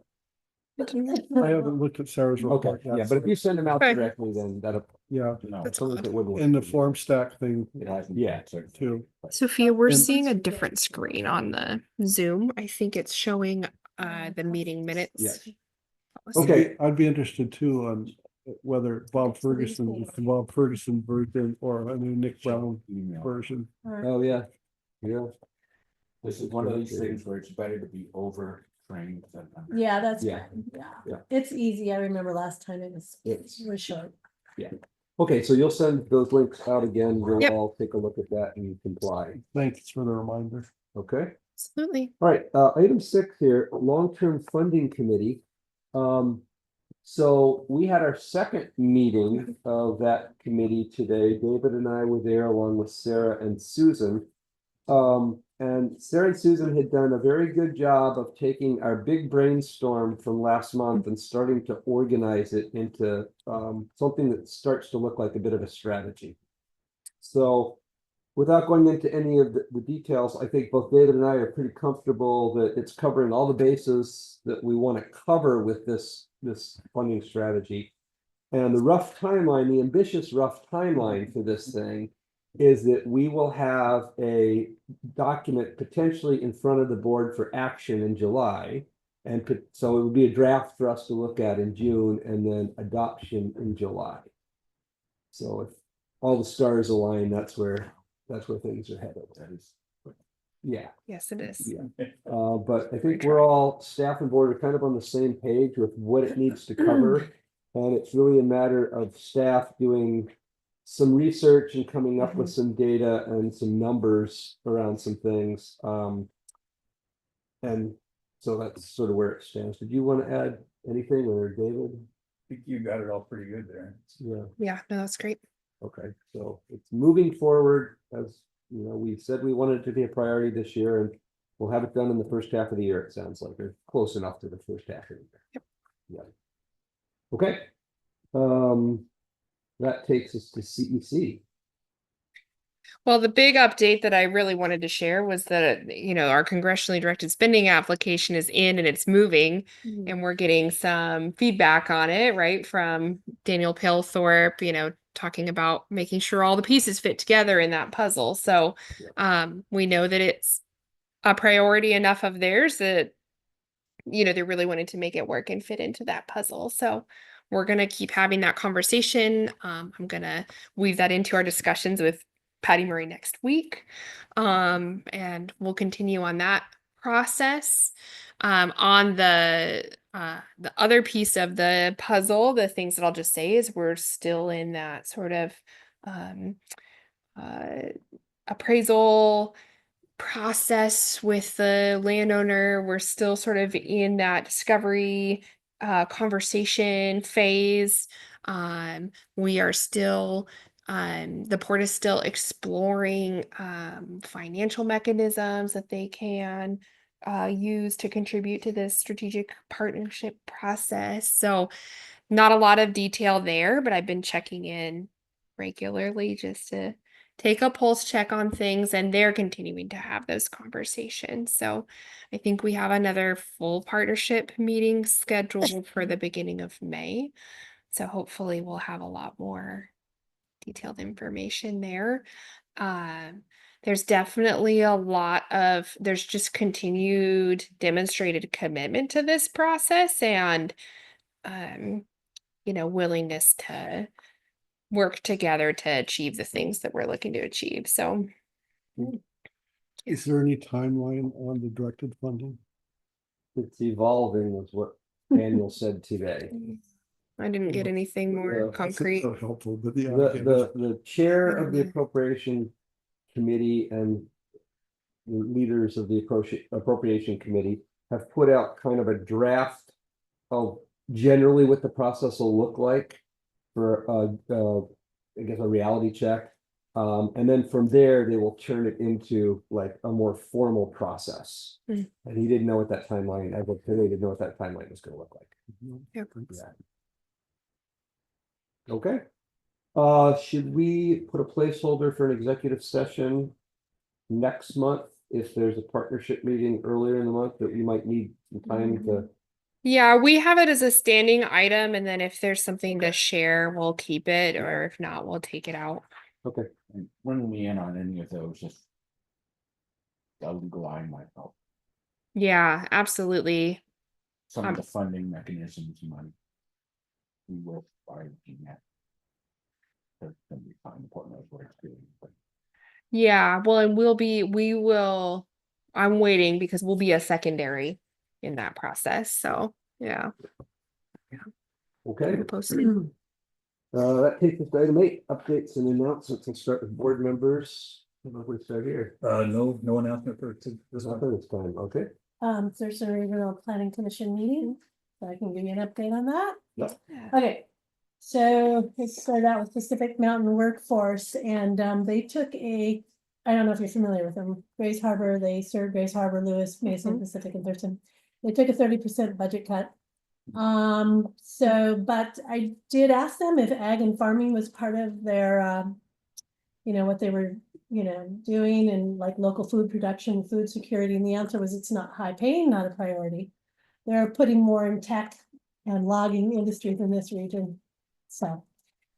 Speaker 2: I haven't looked at Sarah's
Speaker 1: Okay,
Speaker 2: report yet.
Speaker 1: yeah, but if you send them out
Speaker 5: Okay.
Speaker 1: directly, then that'll.
Speaker 2: Yeah,
Speaker 8: No,
Speaker 5: That's
Speaker 1: some of
Speaker 5: odd.
Speaker 1: it would work.
Speaker 2: in the form stack thing
Speaker 8: it hasn't.
Speaker 1: Yeah.
Speaker 2: too.
Speaker 5: Sophia, we're
Speaker 2: And-
Speaker 5: seeing a different screen on the Zoom. I think it's showing the meeting minutes.
Speaker 1: Yes.
Speaker 5: Policy.
Speaker 1: Okay.
Speaker 2: I'd be interested too on whether Bob Ferguson is the Bob Ferguson version or a new Nick Brown
Speaker 8: Email.
Speaker 2: version.
Speaker 1: Oh, yeah. Yeah.
Speaker 8: This is one of these things where it's better to be over trained than. under.
Speaker 4: Yeah, that's
Speaker 1: Yeah.
Speaker 4: fine. Yeah.
Speaker 1: Yeah.
Speaker 4: It's easy. I remember last time it was
Speaker 1: It's-
Speaker 4: short.
Speaker 1: Okay, so you'll send those links out again. We'll
Speaker 5: Yep.
Speaker 1: all take a look at that and comply.
Speaker 2: Thanks for the reminder.
Speaker 1: Okay?
Speaker 5: Absolutely.
Speaker 1: All right, item 6 here, long-term funding committee. So we had our second meeting of that committee today. David and I were there along with Sarah and Susan. And Sarah and Susan had done a very good job of taking our big brainstorm from last month and starting to organize it into something that starts to look like a bit of a strategy. So without going into any of the details, I think both David and I are pretty comfortable that it's covering all the bases that we want to cover with this funding strategy. And the rough timeline, the ambitious rough timeline for this thing is that we will have a document potentially in front of the board for action in July. And so it would be a draft for us to look at in June and then adoption in July. So if all the stars align, that's where things are headed. Yeah,
Speaker 5: Yes, it is.
Speaker 1: yeah. But I think we're all, staff and board are kind of on the same page with what it needs to cover. And it's really a matter of staff doing some research and coming up with some data and some numbers around some things. And so that's sort of where it stands. Did you want to add anything, or David?
Speaker 8: I think you got it all pretty good there.
Speaker 1: Yeah,
Speaker 5: Yeah, no, that's great.
Speaker 1: okay, so it's moving forward, as you know, we said we wanted it to be a priority this year, and we'll have it done in the first half of the year, it sounds like, or close enough to the first half of the year.
Speaker 5: Yep.
Speaker 1: Yeah. Okay. That takes us to CEC.
Speaker 5: Well, the big update that I really wanted to share was that, our congressionally directed spending application is in and it's moving, and we're getting some feedback on it, right? From Daniel Palethorpe, talking about making sure all the pieces fit together in that puzzle. So, we know that it's a priority enough of theirs that, they're really wanting to make it work and fit into that puzzle. So we're going to keep having that conversation. I'm going to weave that into our discussions with Patty Murray next week. And we'll continue on that process. On the other piece of the puzzle, the things that I'll just say is we're still in that sort of appraisal process with the landowner. We're still sort of in that discovery conversation phase. We are still the port is still exploring financial mechanisms that they can use to contribute to this strategic partnership process. So not a lot of detail there, but I've been checking in regularly just to take a pulse check on things, and they're continuing to have those conversations. So I think we have another full partnership meeting scheduled for the beginning of May. So hopefully we'll have a lot more detailed information there. There's definitely there's just continued demonstrated commitment to this process and, willingness to work together to achieve the things that we're looking to achieve. So
Speaker 2: Is there any timeline on the directed funding?
Speaker 1: It's evolving was what Daniel said today.
Speaker 5: I didn't get anything more concrete.
Speaker 2: So helpful, but yeah.
Speaker 1: The chair of the appropriation committee and the leaders of the appropriation committee have put out kind of a draft of generally what the process will look like for I guess a reality check. And then from there, they will turn it into like a more formal process.
Speaker 5: Mm.
Speaker 1: And he didn't know what that timeline, as of today, didn't know what that timeline was gonna look like.
Speaker 5: Yep.
Speaker 1: Yeah. Okay. Should we put a placeholder for an executive session next month? If there's a partnership meeting earlier in the month that we might need some time to.
Speaker 5: Yeah, we have it as a standing item, and then if there's something to share, we'll keep it, or if not, we'll take it out.
Speaker 1: Okay.
Speaker 8: And bring me in on any of those, just. A legal eye might help.
Speaker 5: Yeah, absolutely.
Speaker 8: Some of the funding mechanisms might. We will start looking at. There's gonna be fine important as we're doing, but
Speaker 5: Yeah, well, and I'm waiting because we'll be a secondary in that process. So yeah.
Speaker 1: Okay.
Speaker 5: Keep it posted.
Speaker 1: That takes us to item 8, updates and announcements. Let's start with board members. We start here.
Speaker 9: No announcement for this one.
Speaker 1: Nothing this time, okay?
Speaker 4: Thurston Regional Planning Commission meeting, so I can give you an update on that.
Speaker 1: Yep.
Speaker 4: Okay, so it started out with Pacific Mountain Workforce, and they took I don't know if you're familiar with them, Grace Harbor, they serve Grace Harbor, Lewis, Mason, Pacific, and Thurston. They took a 30% budget cut. But I did ask them if ag and farming was part of their, what they were, doing, and like local food production, food security, and the answer was it's not high paying, not a priority. They're putting more in tech and logging industries in this region. So,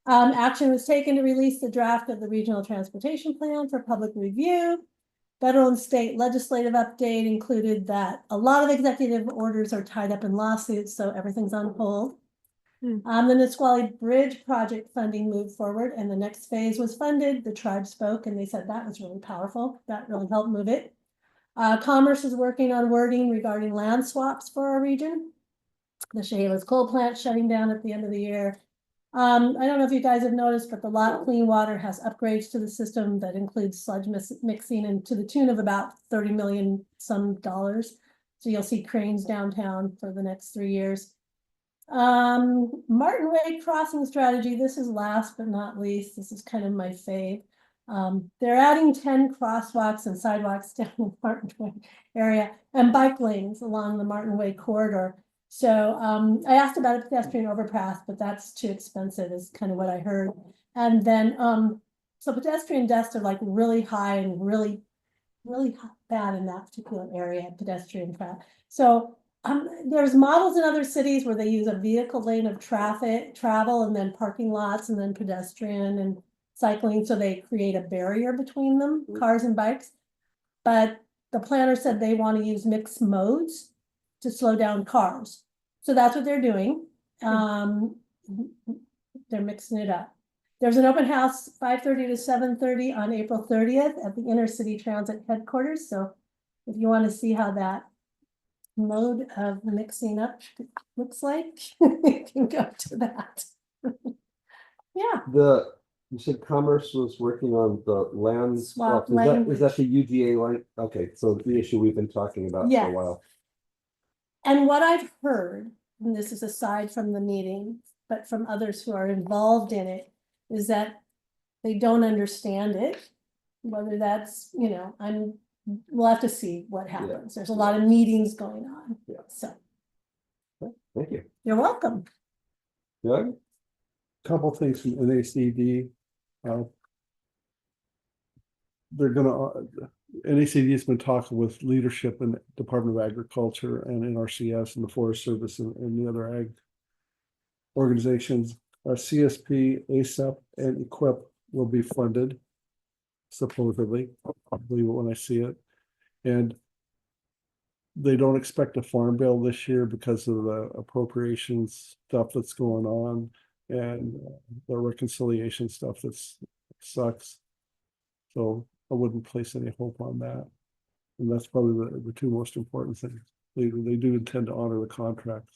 Speaker 4: action was taken to release the draft of the regional transportation plan for public review. Federal and state legislative update included that a lot of executive orders are tied up in lawsuits, so everything's on hold. The Nisqually Bridge project funding moved forward, and the next phase was funded. The tribe spoke, and they said that was really powerful. That really helped move it. Commerce is working on wording regarding land swaps for our region. The Chehalis coal plant shutting down at the end of the year. I don't know if you guys have noticed, but the lot Clean Water has upgrades to the system that includes sludge mixing, and to the tune of about 30 million some dollars. So you'll see cranes downtown for the next 3 years. Martin Way crossing strategy. This is last but not least. This is kind of my fave. They're adding 10 crosswalks and sidewalks down the Martin Way area and bike lanes along the Martin Way corridor. So I asked about a pedestrian overpass, but that's too expensive is kind of what I heard. And then so pedestrian deaths are like really high and really bad in that particular area, pedestrian traffic. So there's models in other cities where they use a vehicle lane of travel and then parking lots and then pedestrian and cycling. So they create a barrier between them, cars and bikes. But the planner said they want to use mixed modes to slow down cars. So that's what they're doing. They're mixing it up. There's an open house 5:30 to 7:30 on April 30th at the Intercity Transit headquarters. So if you want to see how that mode of mixing up looks like, you can go to that. Yeah.
Speaker 1: You said Commerce was working on the land
Speaker 4: Swap
Speaker 1: swap. Is that the UGA line? Okay, so the issue we've been talking about for a while.
Speaker 4: And what I've heard, and this is aside from the meeting, but from others who are involved in it, is that they don't understand it. Whether that's, we'll have to see what happens. There's a lot of meetings going on.
Speaker 1: Yeah.
Speaker 4: So.
Speaker 1: Thank you.
Speaker 4: You're welcome.
Speaker 1: Doug?
Speaker 2: Couple things from NACD. They're gonna, NACD has been talking with leadership in the Department of Agriculture and NRCS and the Forest Service and the other ag organizations. CSP, ASAP, and EQIP will be funded, supposedly. I'll believe it when I see it. And they don't expect a farm bill this year because of the appropriations stuff that's going on. and the reconciliation stuff sucks. So I wouldn't place any hope on that. And that's probably the two most important things. They do intend to honor the contract.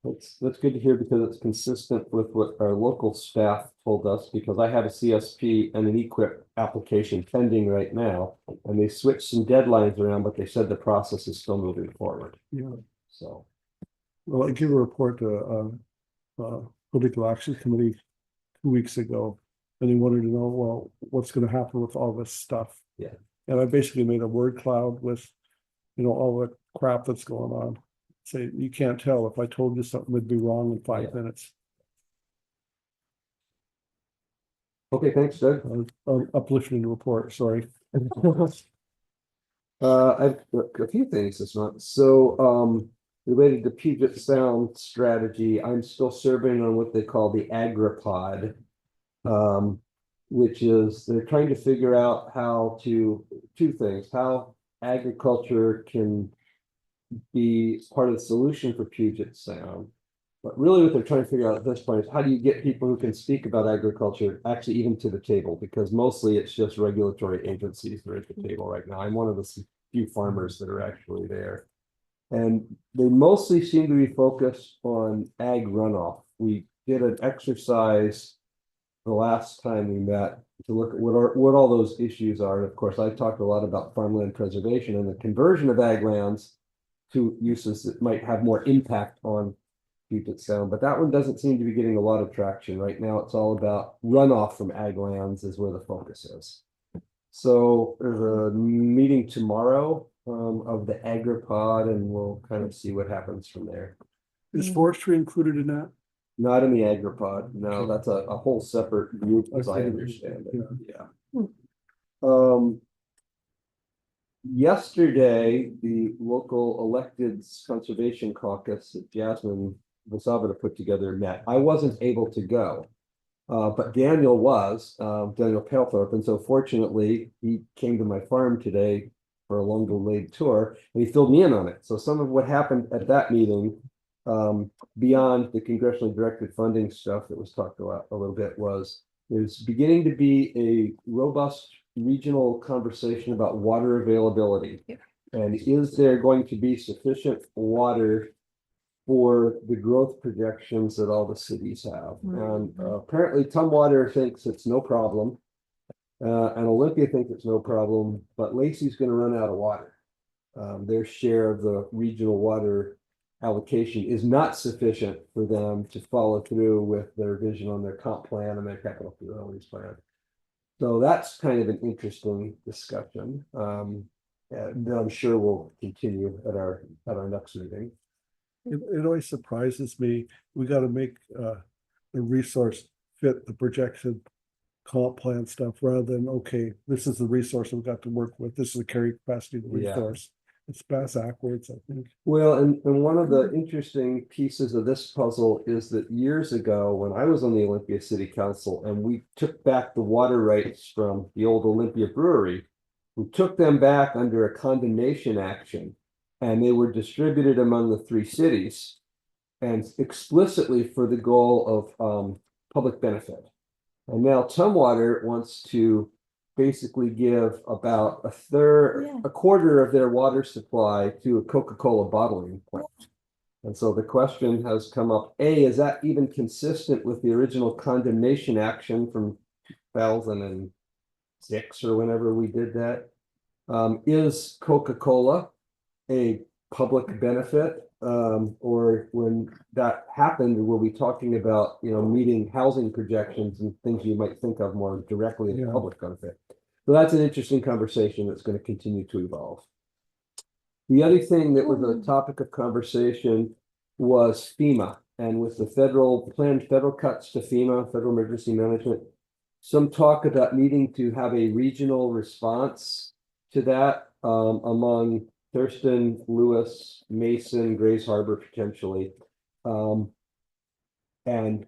Speaker 1: That's good to hear because it's consistent with what our local staff told us, because I have a CSP and an equip application pending right now. And they switched some deadlines around, but they said the process is still moving forward.
Speaker 2: Yeah.
Speaker 1: So,
Speaker 2: Well, I gave a report to Political Action Committee 2 weeks ago, and they wanted to know, well, what's going to happen with all this stuff.
Speaker 1: Yeah.
Speaker 2: And I basically made a word cloud with, all the crap that's going on. Say, you can't tell if I told you something would be wrong in 5 minutes.
Speaker 1: okay, thanks, Doug.
Speaker 2: Uplifting report, sorry.
Speaker 1: I've a few things this month. So, related to Puget Sound strategy, I'm still serving on what they call the AgriPod. Which is they're trying to figure out how to, two things, how agriculture can be part of the solution for Puget Sound. But really what they're trying to figure out at this point is how do you get people who can speak about agriculture actually even to the table? Because mostly it's just regulatory agencies that are at the table right now. I'm one of the few farmers that are actually there. And they mostly seem to be focused on ag runoff. We did an exercise the last time we met to look at what all those issues are. And of course, I talked a lot about farmland preservation and the conversion of ag lands to uses that might have more impact on Puget Sound, but that one doesn't seem to be getting a lot of traction right now. It's all about runoff from ag lands is where the focus is. So there's a meeting tomorrow of the AgriPod, and we'll kind of see what happens from there.
Speaker 2: Is forestry included in that?
Speaker 1: Not in the AgriPod. No,
Speaker 2: Okay.
Speaker 1: that's a whole separate group, as I
Speaker 2: Okay.
Speaker 1: understand it.
Speaker 2: Yeah.
Speaker 1: Yeah. Yesterday, the local electeds conservation caucus that Jasmine Vasavita put together met. I wasn't able to go. But Daniel was, Daniel Palethorpe, and so fortunately, he came to my farm today for a long delayed tour, and he filled me in on it. So some of what happened at that meeting, beyond the congressionally directed funding stuff that was talked about a little bit, was there's beginning to be a robust regional conversation about water availability.
Speaker 5: Yeah.
Speaker 1: And is there going to be sufficient water for the growth projections that all the cities have? And apparently Tumwater thinks it's no problem. And Olympia thinks it's no problem, but Lacey's going to run out of water. Their share of the regional water allocation is not sufficient for them to follow through with their vision on their comp plan and their capital facilities plan. So that's kind of an interesting discussion. And I'm sure we'll continue at our next meeting.
Speaker 2: It always surprises me. We got to make the resource fit the projected comp plan stuff rather than, okay, this is the resource we've got to work with. This is the carry capacity of the
Speaker 1: Yeah.
Speaker 2: resource. It's backwards, I think.
Speaker 1: Well, and one of the interesting pieces of this puzzle is that years ago, when I was on the Olympia City Council and we took back the water rights from the old Olympia Brewery, we took them back under a condemnation action, and they were distributed among the 3 cities and explicitly for the goal of public benefit. And now Tumwater wants to basically give about a quarter of their water supply to a Coca-Cola bottling plant. And so the question has come up, A, is that even consistent with the original condemnation action from 2006 or whenever we did that? Is Coca-Cola a public benefit? Or when that happened, we'll be talking about, meeting housing projections and things you might think of more directly as a public benefit. So that's an interesting conversation that's going to continue to evolve. The other thing that was a topic of conversation was FEMA, and with the planned federal cuts to FEMA, Federal Emergency Management, some talk about needing to have a regional response to that among Thurston, Lewis, Mason, Grays Harbor, potentially. And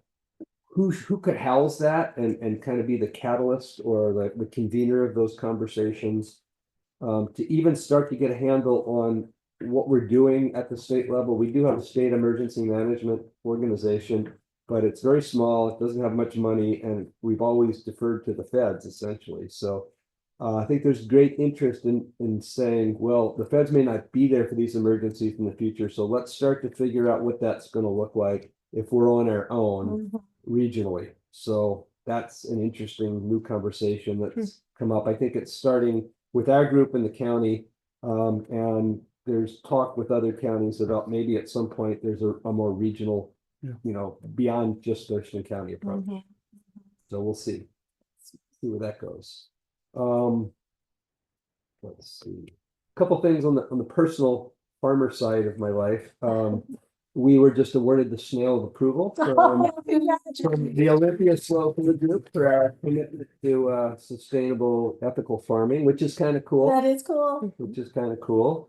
Speaker 1: who could house that and kind of be the catalyst or the convener of those conversations, to even start to get a handle on what we're doing at the state level. We do have a state emergency management organization, but it's very small. It doesn't have much money, and we've always deferred to the feds essentially. So I think there's great interest in saying, well, the feds may not be there for these emergencies in the future, so let's start to figure out what that's going to look like if we're on our own regionally. So that's an interesting new conversation that's come up. I think it's starting with our group in the county, and there's talk with other counties about maybe at some point there's a more regional, beyond just Thurston County approach. So we'll see where that goes. Let's see. A couple things on the personal farmer side of my life. We were just awarded the snail of approval from the Olympia Slope of the group for our commitment to sustainable ethical farming, which is kind of cool.
Speaker 4: That is cool.
Speaker 1: Which is kind of cool.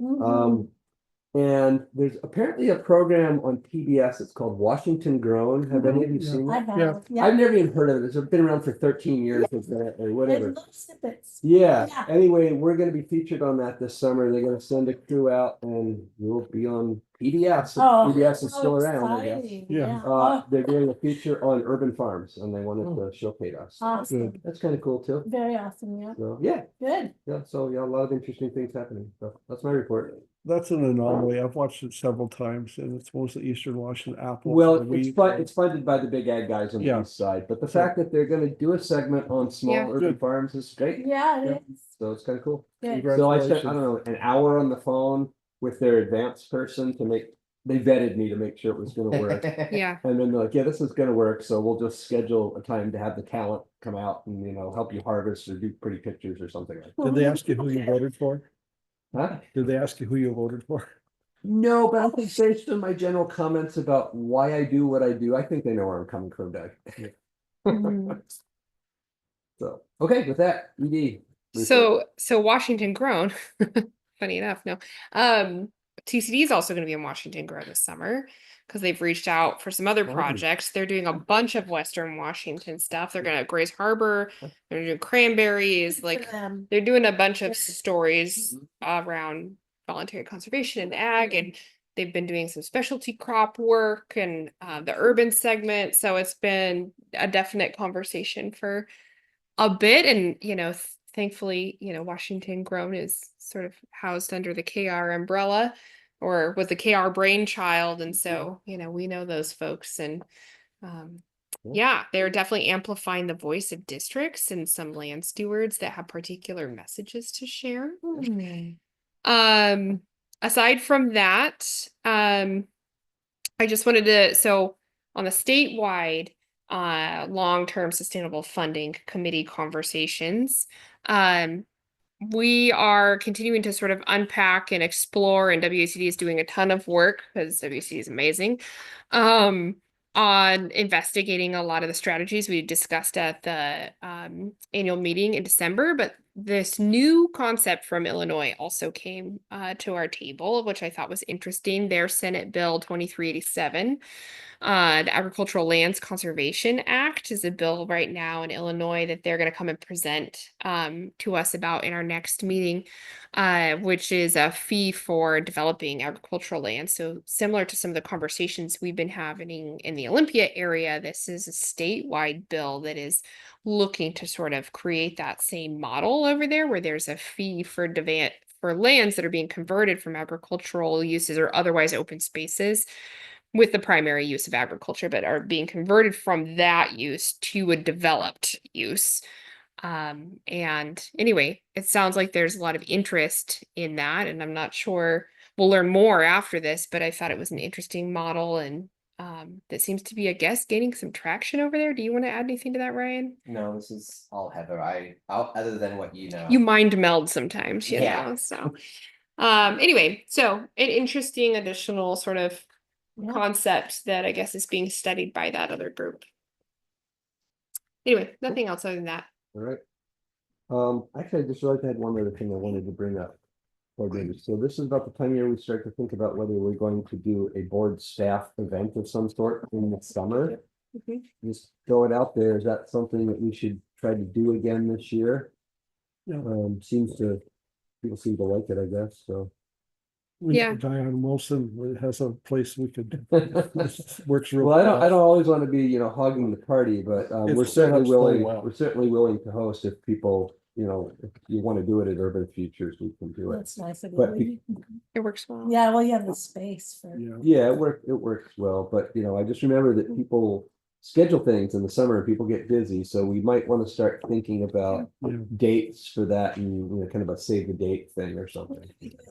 Speaker 1: And there's apparently a program on PBS. It's called Washington Grown. Have any of you seen
Speaker 4: I
Speaker 1: that?
Speaker 4: have, yeah.
Speaker 1: I've never even heard of it. It's been around for 13 years or whatever.
Speaker 4: Little snippets.
Speaker 1: Yeah.
Speaker 4: Yeah.
Speaker 1: Anyway, we're going to be featured on that this summer. They're going to send a crew out, and we'll be on PBS.
Speaker 4: Oh,
Speaker 1: PBS is
Speaker 4: how
Speaker 1: still around, I guess.
Speaker 4: exciting.
Speaker 2: Yeah.
Speaker 1: They're doing a feature on urban farms, and they wanted to showcase us.
Speaker 4: Awesome.
Speaker 1: That's kind of cool too.
Speaker 4: Very awesome, yeah.
Speaker 1: So yeah,
Speaker 4: Good.
Speaker 1: So a lot of interesting things happening. So that's my report.
Speaker 2: That's an anomaly. I've watched it several times, and it's mostly Eastern Washington apple.
Speaker 1: Well, it's funded by the big ag guys on the
Speaker 2: Yeah.
Speaker 1: east side, but the fact that they're going to do a segment on small
Speaker 5: Yeah.
Speaker 1: urban
Speaker 2: Good.
Speaker 1: farms is great.
Speaker 4: Yeah,
Speaker 1: Yeah.
Speaker 4: it is.
Speaker 1: So it's kind of cool.
Speaker 4: Good.
Speaker 1: So I spent, I don't know, an hour on the phone with their advanced person they vetted me to make sure it was going to work.
Speaker 5: Yeah.
Speaker 1: And then they're like, yeah, this is going to work. So we'll just schedule a time to have the talent come out and, help you harvest or do pretty pictures or something like that.
Speaker 2: Did they ask you who you voted for?
Speaker 1: Huh?
Speaker 2: Did they ask you who you voted for?
Speaker 1: No, but I think based on my general comments about why I do what I do, I think they know where I'm coming from, Doug. So, okay, with that, ED. report.
Speaker 5: So Washington Grown, funny enough, no. TCD is also going to be in Washington Grown this summer because they've reached out for some other
Speaker 1: Oh.
Speaker 5: projects. They're doing a bunch of Western Washington stuff. They're going to Grays Harbor. They're doing cranberries. Like they're doing a bunch of stories around voluntary conservation and ag, and they've been doing some specialty crop work and the urban segment. So it's been a definite conversation for a bit, and thankfully, Washington Grown is sort of housed under the KR umbrella, or was the KR brainchild, and so we know those folks, and yeah, they're definitely amplifying the voice of districts and some land stewards that have particular messages to share. Aside from that, I just wanted to, so on the statewide long-term sustainable funding committee conversations, we are continuing to sort of unpack and explore, and WCD is doing a ton of work because WCD is amazing, on investigating a lot of the strategies we discussed at the annual meeting in December. But this new concept from Illinois also came to our table, which I thought was interesting. Their Senate Bill 2387. The Agricultural Lands Conservation Act is a bill right now in Illinois that they're going to come and present to us about in our next meeting, which is a fee for developing agricultural land. So similar to some of the conversations we've been having in the Olympia area, this is a statewide bill that is looking to sort of create that same model over there, where there's a fee for lands that are being converted from agricultural uses or otherwise open spaces with the primary use of agriculture, but are being converted from that use to a developed use. And anyway, it sounds like there's a lot of interest in that, and I'm not sure, we'll learn more after this, but I thought it was an interesting model, and that seems to be, I guess, gaining some traction over there. Do you want to add anything to that, Ryan?
Speaker 6: No, this is all Heather. Other than what you know.
Speaker 5: You mind meld sometimes, you
Speaker 6: Yeah.
Speaker 5: know, so. Anyway, so an interesting additional sort of concept that I guess is being studied by that other group. Anyway, nothing else other than that.
Speaker 1: All right. Actually, I just realized I had one other thing I wanted to bring up. So this is about the time of year we start to think about whether we're going to do a board staff event of some sort in the summer. Just throw it out there. Is that something that we should try to do again this year?
Speaker 2: Yeah.
Speaker 1: People seem to like it, I guess, so.
Speaker 2: We
Speaker 5: Yeah.
Speaker 2: know Diane Wilson has a place we could, works real.
Speaker 1: Well, I
Speaker 2: well.
Speaker 1: don't always want to be, hogging the party, but
Speaker 2: It's
Speaker 1: we're
Speaker 2: set
Speaker 1: certainly
Speaker 2: up so
Speaker 1: willing,
Speaker 2: well.
Speaker 1: we're certainly willing to host if people, if you want to do it at Urban Futures, we can do it.
Speaker 4: That's nice of
Speaker 1: But
Speaker 4: you.
Speaker 5: It works well.
Speaker 4: Yeah, well, you have the space for.
Speaker 2: Yeah.
Speaker 1: Yeah, it works well, but I just remember that people schedule things in the summer and people get busy, so we might want to start thinking about
Speaker 2: Yeah.
Speaker 1: dates for that and kind of a save the date thing or something.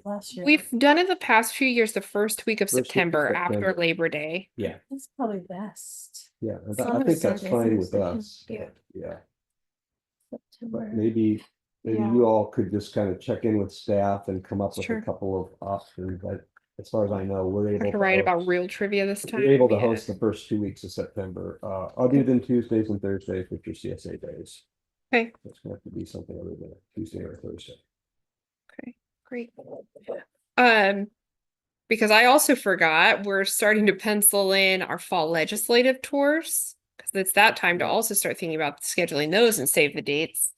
Speaker 4: Last year.
Speaker 5: We've done it the past few years, the first week of
Speaker 1: First week of
Speaker 5: September after
Speaker 1: September.
Speaker 5: Labor Day.
Speaker 1: Yeah,
Speaker 4: It's probably best.
Speaker 1: yeah, I
Speaker 4: Summer's
Speaker 1: think
Speaker 4: so
Speaker 1: that's
Speaker 4: busy,
Speaker 1: fine with
Speaker 4: especially-
Speaker 1: us.
Speaker 5: Yeah.
Speaker 1: Yeah,
Speaker 4: September.
Speaker 1: but maybe
Speaker 5: Yeah.
Speaker 1: you all could just kind of check in with staff and come up with a
Speaker 5: Sure.
Speaker 1: couple of options, but as far as I know, we're
Speaker 5: I
Speaker 1: able
Speaker 5: have to
Speaker 1: to
Speaker 5: write about
Speaker 1: host-
Speaker 5: real trivia this time.
Speaker 1: We're able to
Speaker 5: Yeah.
Speaker 1: host the first 2 weeks of September, other than Tuesdays and Thursdays, which are CSA days.
Speaker 5: Okay.
Speaker 1: It's going to have to be something other than a Tuesday or a Thursday.
Speaker 5: Okay, great. Because I also forgot, we're starting to pencil in our fall legislative tours. Because it's that time to also start thinking about scheduling those and save the dates.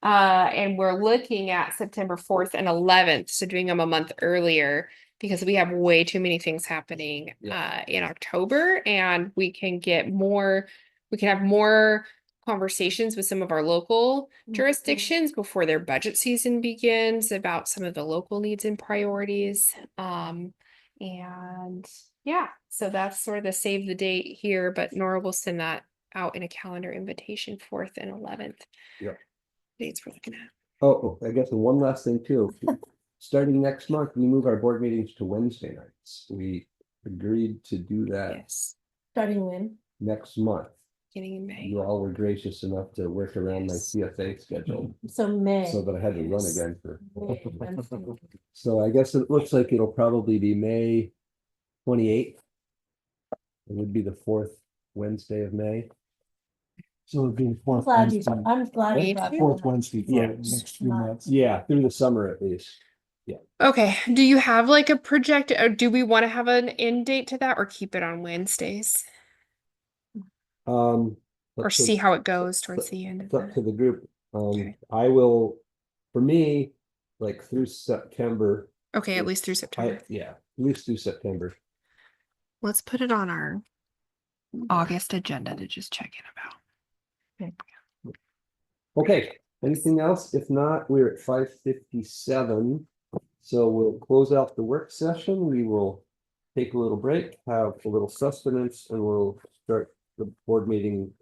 Speaker 5: And we're looking at September 4th and 11th, so doing them a month earlier. Because we have way too many things happening in October, and we can have more conversations with some of our local jurisdictions before their budget season begins about some of the local needs and priorities. And yeah, so that's sort of the save the date here, but Nora will send that out in a calendar invitation, 4th and 11th.
Speaker 1: Yeah.
Speaker 5: Dates we're looking at.
Speaker 1: Oh, I guess one last thing too. Starting next month, we move our board meetings to Wednesday nights. We agreed to do that
Speaker 5: Yes,
Speaker 4: Starting when?
Speaker 1: next month.
Speaker 5: beginning in May.
Speaker 1: You all were gracious enough to work around my
Speaker 5: Yes.
Speaker 1: CFA schedule
Speaker 4: So May.
Speaker 1: so that I had to run
Speaker 5: Yes.
Speaker 1: again for.
Speaker 4: May, Wednesday.
Speaker 1: So I guess it looks like it'll probably be May 28th. It would be the fourth Wednesday of May.
Speaker 2: So it'd be
Speaker 4: I'm
Speaker 2: fourth
Speaker 4: glad you,
Speaker 2: Wednesday,
Speaker 4: I'm glad
Speaker 5: Me
Speaker 4: you brought
Speaker 5: too.
Speaker 4: that
Speaker 2: fourth
Speaker 4: up.
Speaker 2: Wednesday for
Speaker 1: Yeah.
Speaker 2: the next few months.
Speaker 1: Yeah, through the summer at least.
Speaker 5: Okay, do you have like a project, or do we want to have an end date to that or keep it on Wednesdays? Or
Speaker 1: Let's
Speaker 5: see
Speaker 1: see.
Speaker 5: how it goes towards the end of
Speaker 1: It's up to
Speaker 5: the,
Speaker 1: the group.
Speaker 5: Okay.
Speaker 1: I will, for me, like through September,
Speaker 5: okay, at least through September.
Speaker 1: at least through September.
Speaker 5: Let's put it on our August agenda to just check in about.
Speaker 1: Okay, anything else? If not, we're at 5:57. So we'll close out the work session. We will take a little break, have a little sustenance, and we'll start the board meeting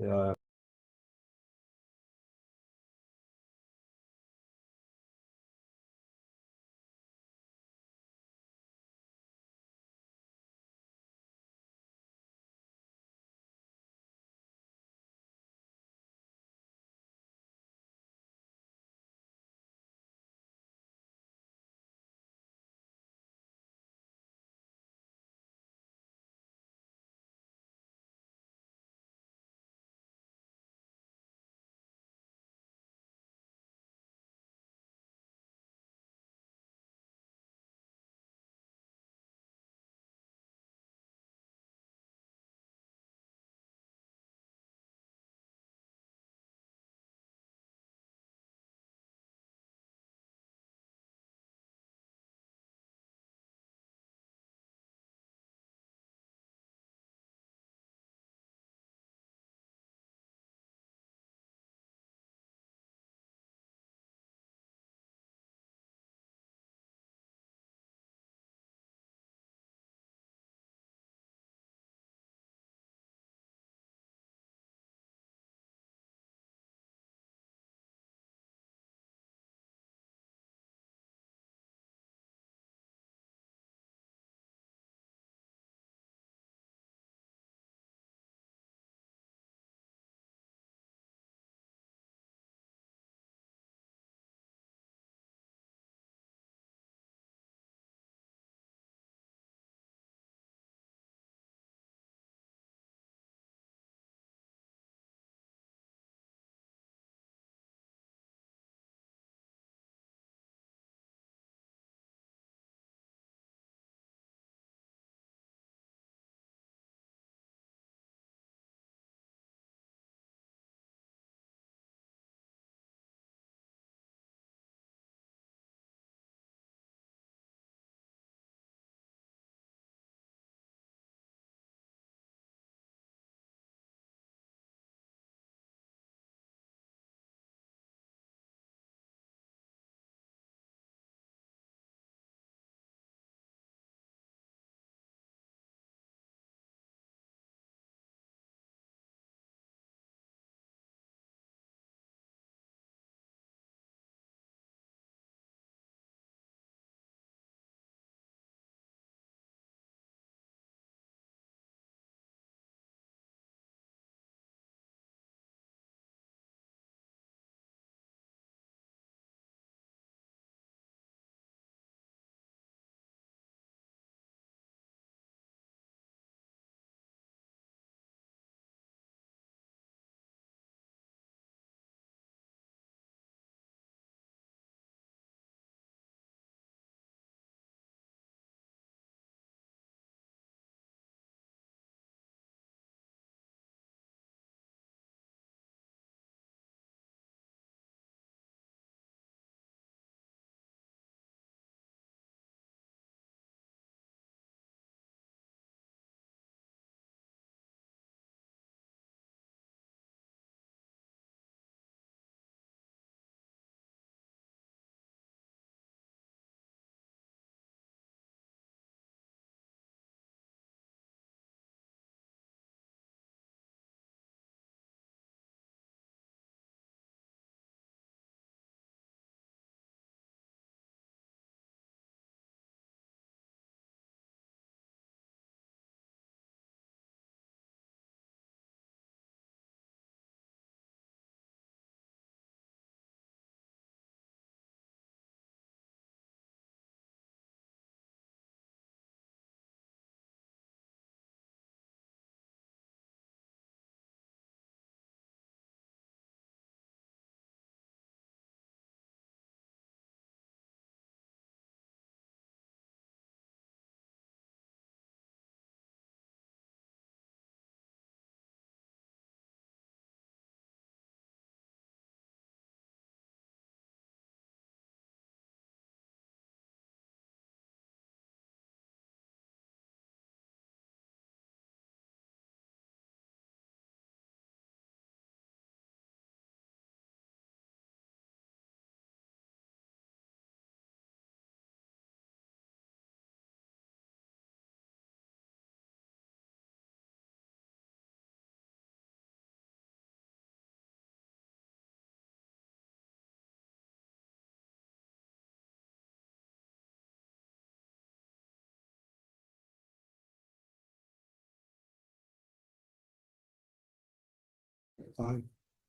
Speaker 2: Aye.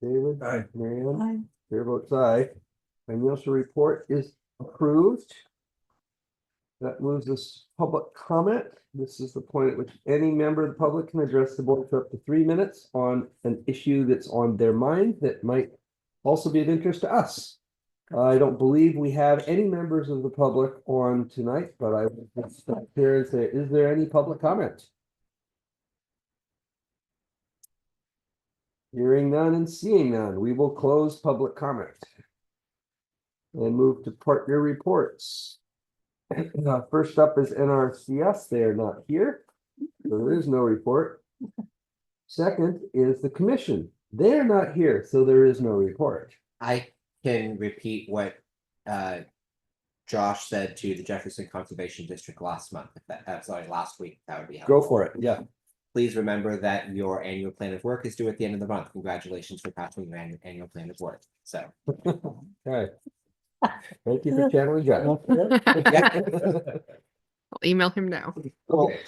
Speaker 1: David?
Speaker 9: Aye.
Speaker 1: Marianne?
Speaker 4: Aye.
Speaker 1: Chair votes aye. Financial report is approved. That moves us to public comment. This is the point at which any member of the public can address the board for up to 3 minutes on an issue that's on their mind that might also be of interest to us. I don't believe we have any members of the public on tonight, but I will stop here and say, is there any public comment? Hearing none and seeing none, we will close public comment. And move to partner reports. First up is NRCS. They are not here. So there is no report. Second is the commission. They're not here, so there is no report.
Speaker 6: I can repeat what Josh said to the Jefferson Conservation District last month. Last week, that would be helpful.
Speaker 1: Go for it. Yeah.
Speaker 6: Please remember that your annual plan of work is due at the end of the month. Congratulations for passing your annual plan of work. So.
Speaker 1: Okay. Thank you for channeling Josh.
Speaker 5: I'll email him now.
Speaker 1: Okay.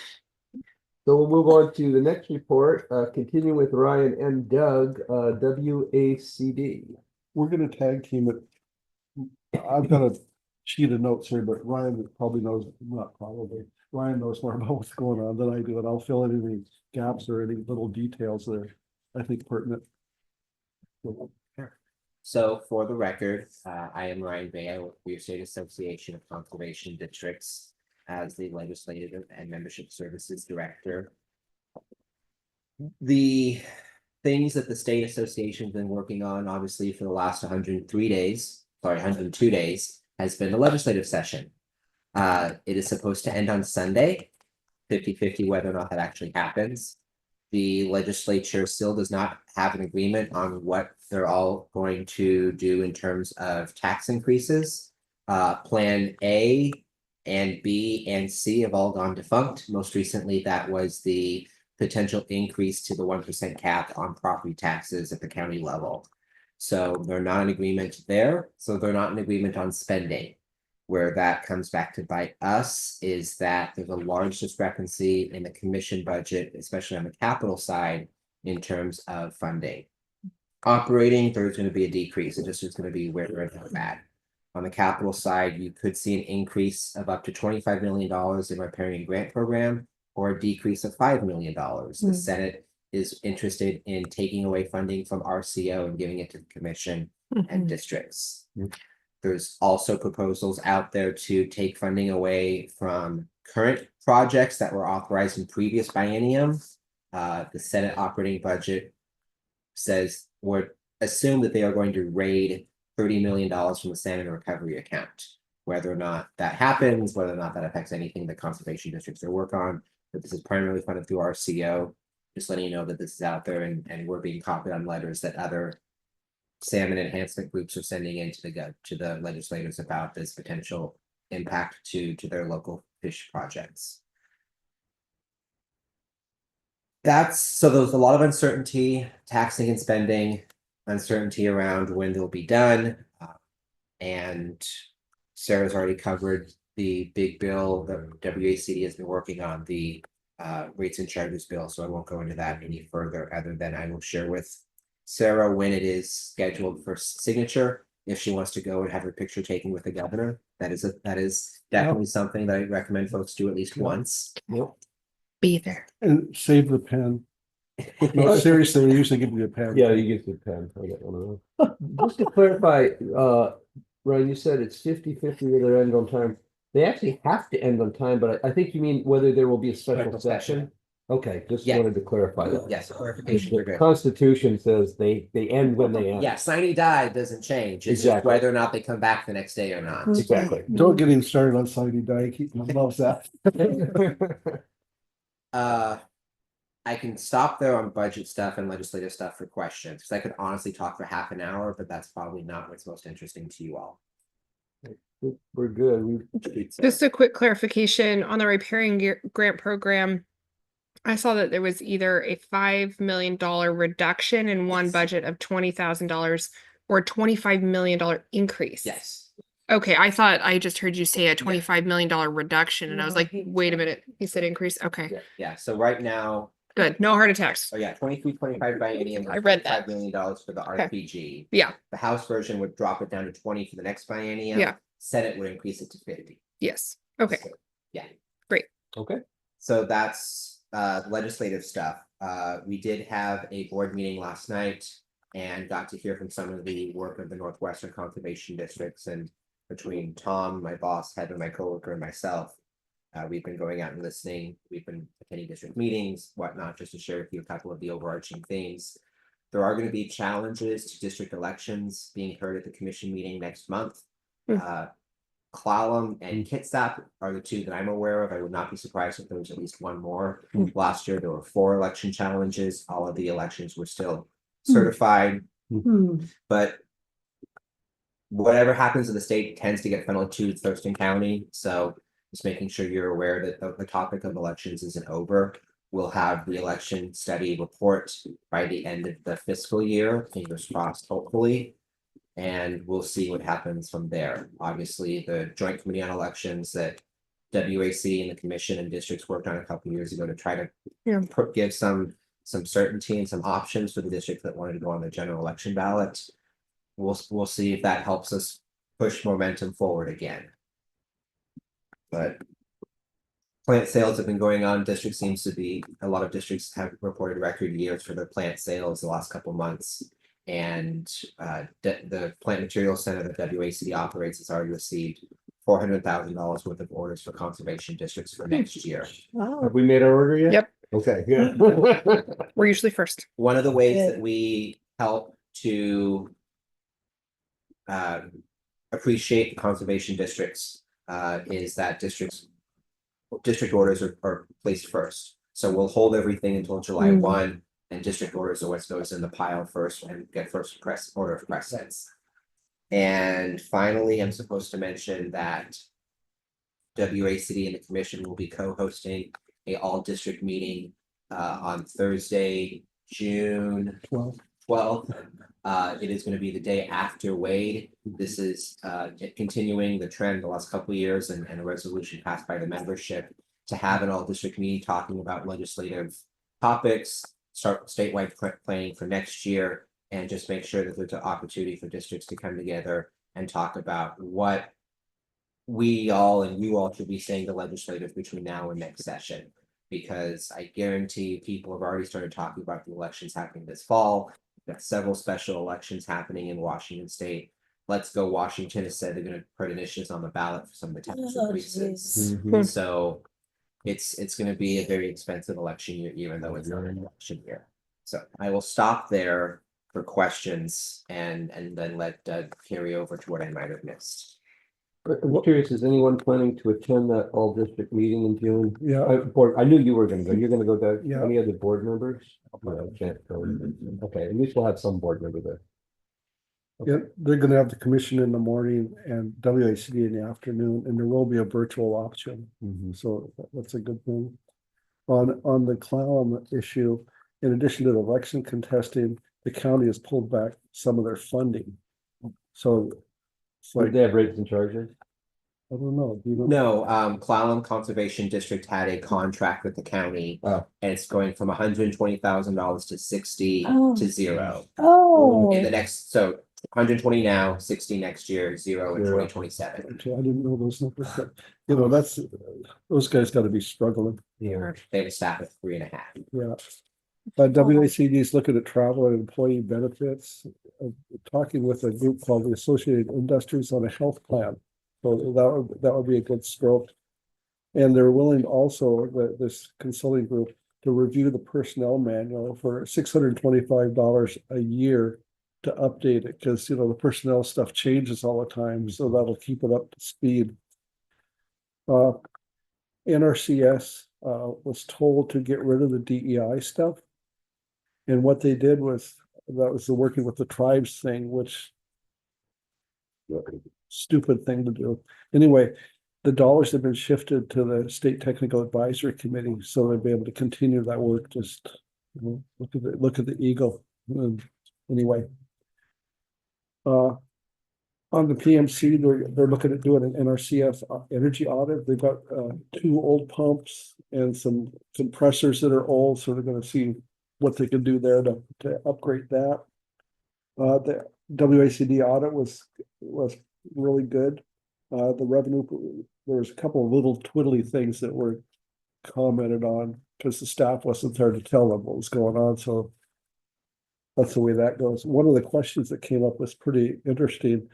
Speaker 1: So we'll move on to the next report, continue with Ryan and Doug, WACD.
Speaker 2: We're gonna tag team it. I've got a sheet of notes here, but Ryan probably knows, not probably, Ryan knows more about what's going on than I do, and I'll fill in any gaps or any little details that are, I think, pertinent.
Speaker 6: So for the record, I am Ryan Bay with the State Association of Conservation Districts as the Legislative and Membership Services Director. The things that the state association's been working on, obviously, for the last 102 days, has been the legislative session. It is supposed to end on Sunday, 50-50 whether or not that actually happens. The legislature still does not have an agreement on what they're all going to do in terms of tax increases. Plan A and B and C have all gone defunct. Most recently, that was the potential increase to the 1% cap on property taxes at the county level. So they're not in agreement there. So they're not in agreement on spending. Where that comes back to bite us is that there's a large discrepancy in the commission budget, especially on the capital side, in terms of funding. Operating, there's going to be a decrease. It just is going to be where we're at. On the capital side, you could see an increase of up to $25 million in riparian grant program, or a decrease of $5 million. The Senate is interested in taking away funding from RCO and giving it to the commission and districts. There's also proposals out there to take funding away from current projects that were authorized in previous biennium. The Senate operating budget says assume that they are going to raid $30 million from the salmon recovery account. Whether or not that happens, whether or not that affects anything that conservation districts are working on, but this is primarily funded through RCO. Just letting you know that this is out there, and we're being copied on letters that other salmon enhancement groups are sending into the legislators about this potential impact to their local fish projects. So there's a lot of uncertainty, taxing and spending, uncertainty around when they'll be done. And Sarah's already covered the big bill that WACD has been working on, the rates and charges bill. So I won't go into that any further, other than I will share with Sarah when it is scheduled for signature. If she wants to go and have her picture taken with the governor, that is definitely something that I recommend folks do at least once.
Speaker 5: Be there.
Speaker 2: And save the pen. No, seriously, they usually give you a pen.
Speaker 1: Yeah, you get the pen. I got one of those. Just to clarify, Ryan, you said it's 50-50 whether end on time. They actually have to end on time, but I think you mean whether there will be a special session. Okay, just
Speaker 6: Yeah.
Speaker 1: wanted to clarify that.
Speaker 6: Yes, clarification.
Speaker 1: The Constitution says they end when they end.
Speaker 6: Yeah, sine die doesn't change. It's just
Speaker 1: Exactly.
Speaker 6: whether or not they come back the next day or not.
Speaker 1: Exactly.
Speaker 2: Don't get him started on Sunday night. He loves that.
Speaker 6: I can stop there on budget stuff and legislative stuff for questions, because I could honestly talk for half an hour, but that's probably not what's most interesting to you all.
Speaker 1: We're good.
Speaker 5: Just a quick clarification on the riparian grant program. I saw that there was either a $5 million reduction in one budget of $20,000 or a $25 million increase.
Speaker 6: Yes.
Speaker 5: Okay, I thought I just heard you say a $25 million reduction, and I was like, wait a minute, he said increase. Okay.
Speaker 6: Yeah. So right now,
Speaker 5: Good. No heart attacks.
Speaker 6: So yeah, 23-25 biennium.
Speaker 5: I read that.
Speaker 6: $5 million for the
Speaker 5: Okay.
Speaker 6: RPG.
Speaker 5: Yeah.
Speaker 6: The House version would drop it down to 20 for the next biennium.
Speaker 5: Yeah.
Speaker 6: Senate would increase it to 50.
Speaker 5: Yes. Okay.
Speaker 6: So, yeah.
Speaker 1: Okay.
Speaker 6: So that's legislative stuff. We did have a board meeting last night and got to hear from some of the work of the Northwestern Conservation Districts, and between Tom, my boss, Heather, my coworker, and myself, we've been going out and listening. We've been attending district meetings, whatnot, just to share with you a couple of the overarching themes. There are going to be challenges to district elections being heard at the commission meeting next month. Clallam and Kitsap are the two that I'm aware of. I would not be surprised if there was at least one more. Last year, there were 4 election challenges. All of the elections were still certified, but whatever happens in the state tends to get funneled to Thurston County. So just making sure you're aware that the topic of elections isn't over. We'll have the election study report by the end of the fiscal year, fingers crossed, hopefully. And we'll see what happens from there. Obviously, the Joint Committee on Elections that WAC and the commission and districts worked on a couple of years ago to try to give some certainty and some options for the districts that wanted to go on the general election ballot. We'll see if that helps us push momentum forward again. But plant sales have been going on. District seems to be, a lot of districts have reported record years for their plant sales the last couple of months. And the plant material center that WACD operates has already received $400,000 worth of orders for conservation districts for next year.
Speaker 1: Have we made our order yet?
Speaker 5: Yep.
Speaker 1: Okay, good.
Speaker 5: We're usually first.
Speaker 6: One of the ways that we help to appreciate the conservation districts is that district orders are placed first. So we'll hold everything until July 1. And district orders are what goes in the pile first and get first order of precedence. And finally, I'm supposed to mention that WACD and the commission will be co-hosting a all-district meeting on Thursday, June 12th. It is going to be the day after Wade. This is continuing the trend the last couple of years and a resolution passed by the membership to have an all-district meeting talking about legislative topics, start statewide planning for next year, and just make sure that there's an opportunity for districts to come together and talk about what we all and you all should be saying to legislators between now and next session. Because I guarantee people have already started talking about the elections happening this fall. We've got several special elections happening in Washington State. Let's Go Washington has said they're going to put initiatives on the ballot for some of the tax increases. So it's going to be a very expensive election year, even though it's not an election year. So I will stop there for questions and then let Doug carry over to what I might have missed.
Speaker 1: I'm curious, is anyone planning to attend that all district meeting in June?
Speaker 2: Yeah.
Speaker 1: I knew you were gonna go. You're gonna go, Doug?
Speaker 2: Yeah.
Speaker 1: Any other board members? No, I can't go. Okay, at least we'll have some board member there.
Speaker 2: Yeah, they're gonna have the commission in the morning and WACD in the afternoon, and there will be a virtual option. So that's a good thing. On the Clallam issue, in addition to the election contesting, the county has pulled back some of their funding. So it's
Speaker 1: Like
Speaker 2: like,
Speaker 1: they have rates and charges?
Speaker 2: I don't know. Do you know?
Speaker 6: No, Clallam Conservation District had a contract with the county.
Speaker 1: Oh.
Speaker 6: And it's going from $120,000 to 60
Speaker 4: Oh.
Speaker 6: to 0.
Speaker 4: Oh.
Speaker 6: In the next, so 120 now, 60 next year, 0 in 2027.
Speaker 2: Actually, I didn't know those numbers, but you know, that's, those guys gotta be struggling.
Speaker 1: Yeah.
Speaker 6: They have a staff of 3.5.
Speaker 2: Yeah. WACD is looking at travel and employee benefits, talking with a group called the Associated Industries on a health plan. So that would be a good stroke. And they're willing also, this consulting group, to review the personnel manual for $625 a year to update it, because you know the personnel stuff changes all the time, so that'll keep it up to speed. NRCS was told to get rid of the DEI stuff. And what they did was, that was the working with the tribes thing, which stupid thing to do. Anyway, the dollars have been shifted to the State Technical Advisory Committee, so they'll be able to continue that work. Just look at the eagle. Anyway. On the PMC, they're looking at doing an NRCS energy audit. They've got 2 old pumps and some compressors that are old, so they're gonna see what they can do there to upgrade that. The WACD audit was really good. The revenue, there was a couple of little twiddly things that were commented on because the staff wasn't there to tell them what was going on, so that's the way that goes. One of the questions that came up was pretty interesting.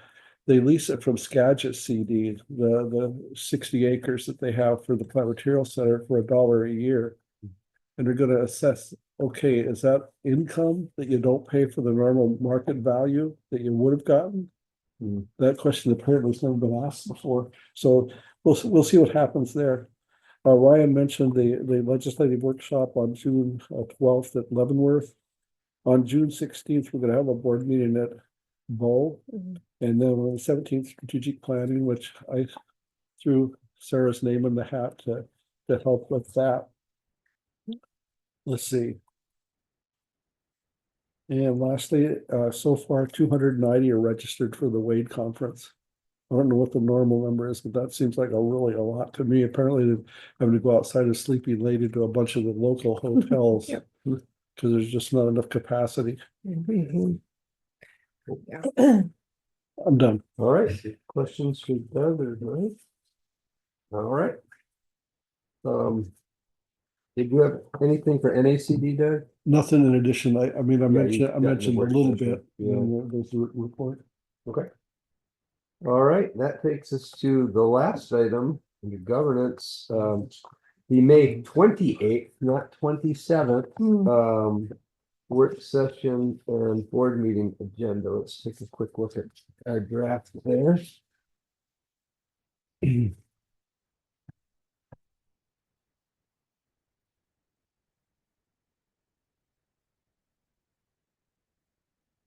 Speaker 2: They lease it from Skagit CD, the 60 acres that they have for the plant material center for $1 a year. And they're gonna assess, okay, is that income that you don't pay for the normal market value that you would have gotten? That question apparently has never been asked before, so we'll see what happens there. Ryan mentioned the legislative workshop on June 12th at Leavenworth. On June 16th, we're gonna have a board meeting at Bow. And then on the 17th, strategic planning, which I threw Sarah's name in the hat to help with that. Let's see. And lastly, so far 290 are registered for the Wade conference. I don't know what the normal number is, but that seems like a lot to me. Apparently they're having to go outside of Sleepy Lady to a bunch of the local hotels.
Speaker 5: Yep.
Speaker 2: Because there's just not enough capacity. I'm done.
Speaker 1: All right, questions for Doug or Mike? All right. Did you have anything for NACD, Doug?
Speaker 2: Nothing in addition. I mean, I
Speaker 1: Yeah,
Speaker 2: mentioned,
Speaker 1: you've
Speaker 2: I
Speaker 1: got the
Speaker 2: mentioned a
Speaker 1: work
Speaker 2: little
Speaker 1: session,
Speaker 2: bit
Speaker 1: yeah.
Speaker 2: in the report.
Speaker 1: Okay. All right, that takes us to the last item, the governance, the May 28th, not 27th, work session and board meeting agenda. Let's take a quick look at our draft there.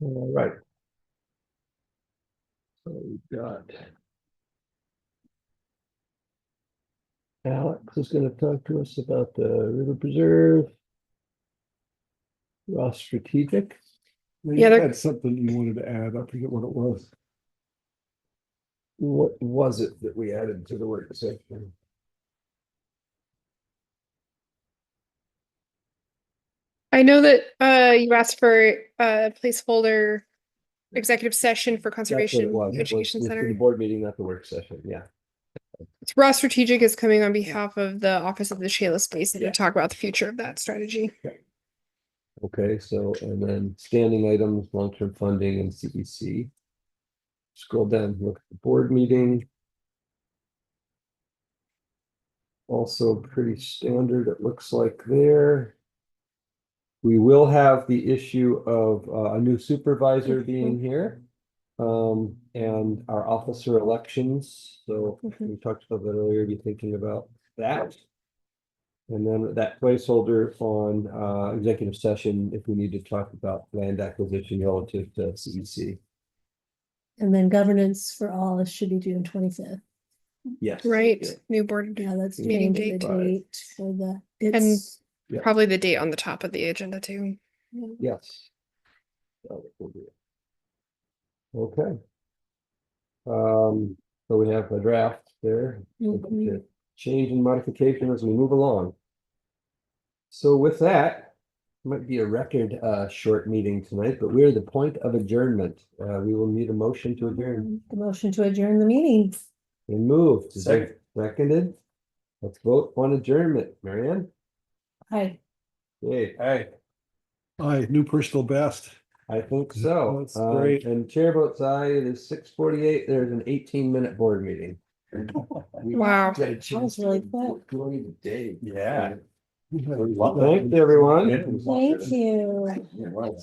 Speaker 1: All right. So we've got Alex is going to talk to us about the River Preserve. Ross Strategic.
Speaker 2: You
Speaker 5: there-
Speaker 2: had something you wanted to add. I forget what it was.
Speaker 1: What was it that we added to the work session?
Speaker 5: I know that you asked for a placeholder executive session for
Speaker 1: That's what
Speaker 5: Conservation
Speaker 1: it was. It was
Speaker 5: Education
Speaker 1: for
Speaker 5: Center.
Speaker 1: the board meeting, not the work session. Yeah.
Speaker 5: Raw Strategic is coming on behalf of the Office of the Shayla Space to talk about the future of that strategy.
Speaker 1: Okay, so and then standing items, long-term funding and CEC. Scroll down, look at the board meeting. Also pretty standard, it looks like there. We will have the issue of a new supervisor being here. And our officer elections, so we talked about that earlier, be thinking about that. And then that placeholder on executive session, if we need to talk about land acquisition relative to CEC.
Speaker 4: And then governance for all should be June 25th.
Speaker 1: Yes.
Speaker 5: Right, new board
Speaker 4: Yeah, that's
Speaker 5: meeting
Speaker 4: changing the
Speaker 5: date.
Speaker 4: date for the, it's,
Speaker 1: Yeah.
Speaker 5: Probably the date on the top of the agenda too.
Speaker 1: Yes. So we'll do it. Okay. So we have a draft there.
Speaker 4: Mhm.
Speaker 1: Change and modification as we move along. So with that, might be a record short meeting tonight, but we're at the point of adjournment. We will need a motion to adjourn.
Speaker 4: the motion to adjourn the meeting.
Speaker 1: And moved. Seconded. Let's vote on adjournment. Marianne?
Speaker 4: Hi.
Speaker 1: Yay. Hey.
Speaker 2: Aye, new personal best.
Speaker 1: I think so.
Speaker 2: That's great.
Speaker 1: And chair votes aye. It is 6:48. There's an 18-minute board meeting.
Speaker 5: Wow.
Speaker 1: Got a
Speaker 4: That
Speaker 1: chance
Speaker 4: was really
Speaker 1: to
Speaker 4: quick.
Speaker 1: go into the day.
Speaker 8: Yeah.
Speaker 1: Thanks, everyone.
Speaker 4: Thank you.
Speaker 8: Yeah, right.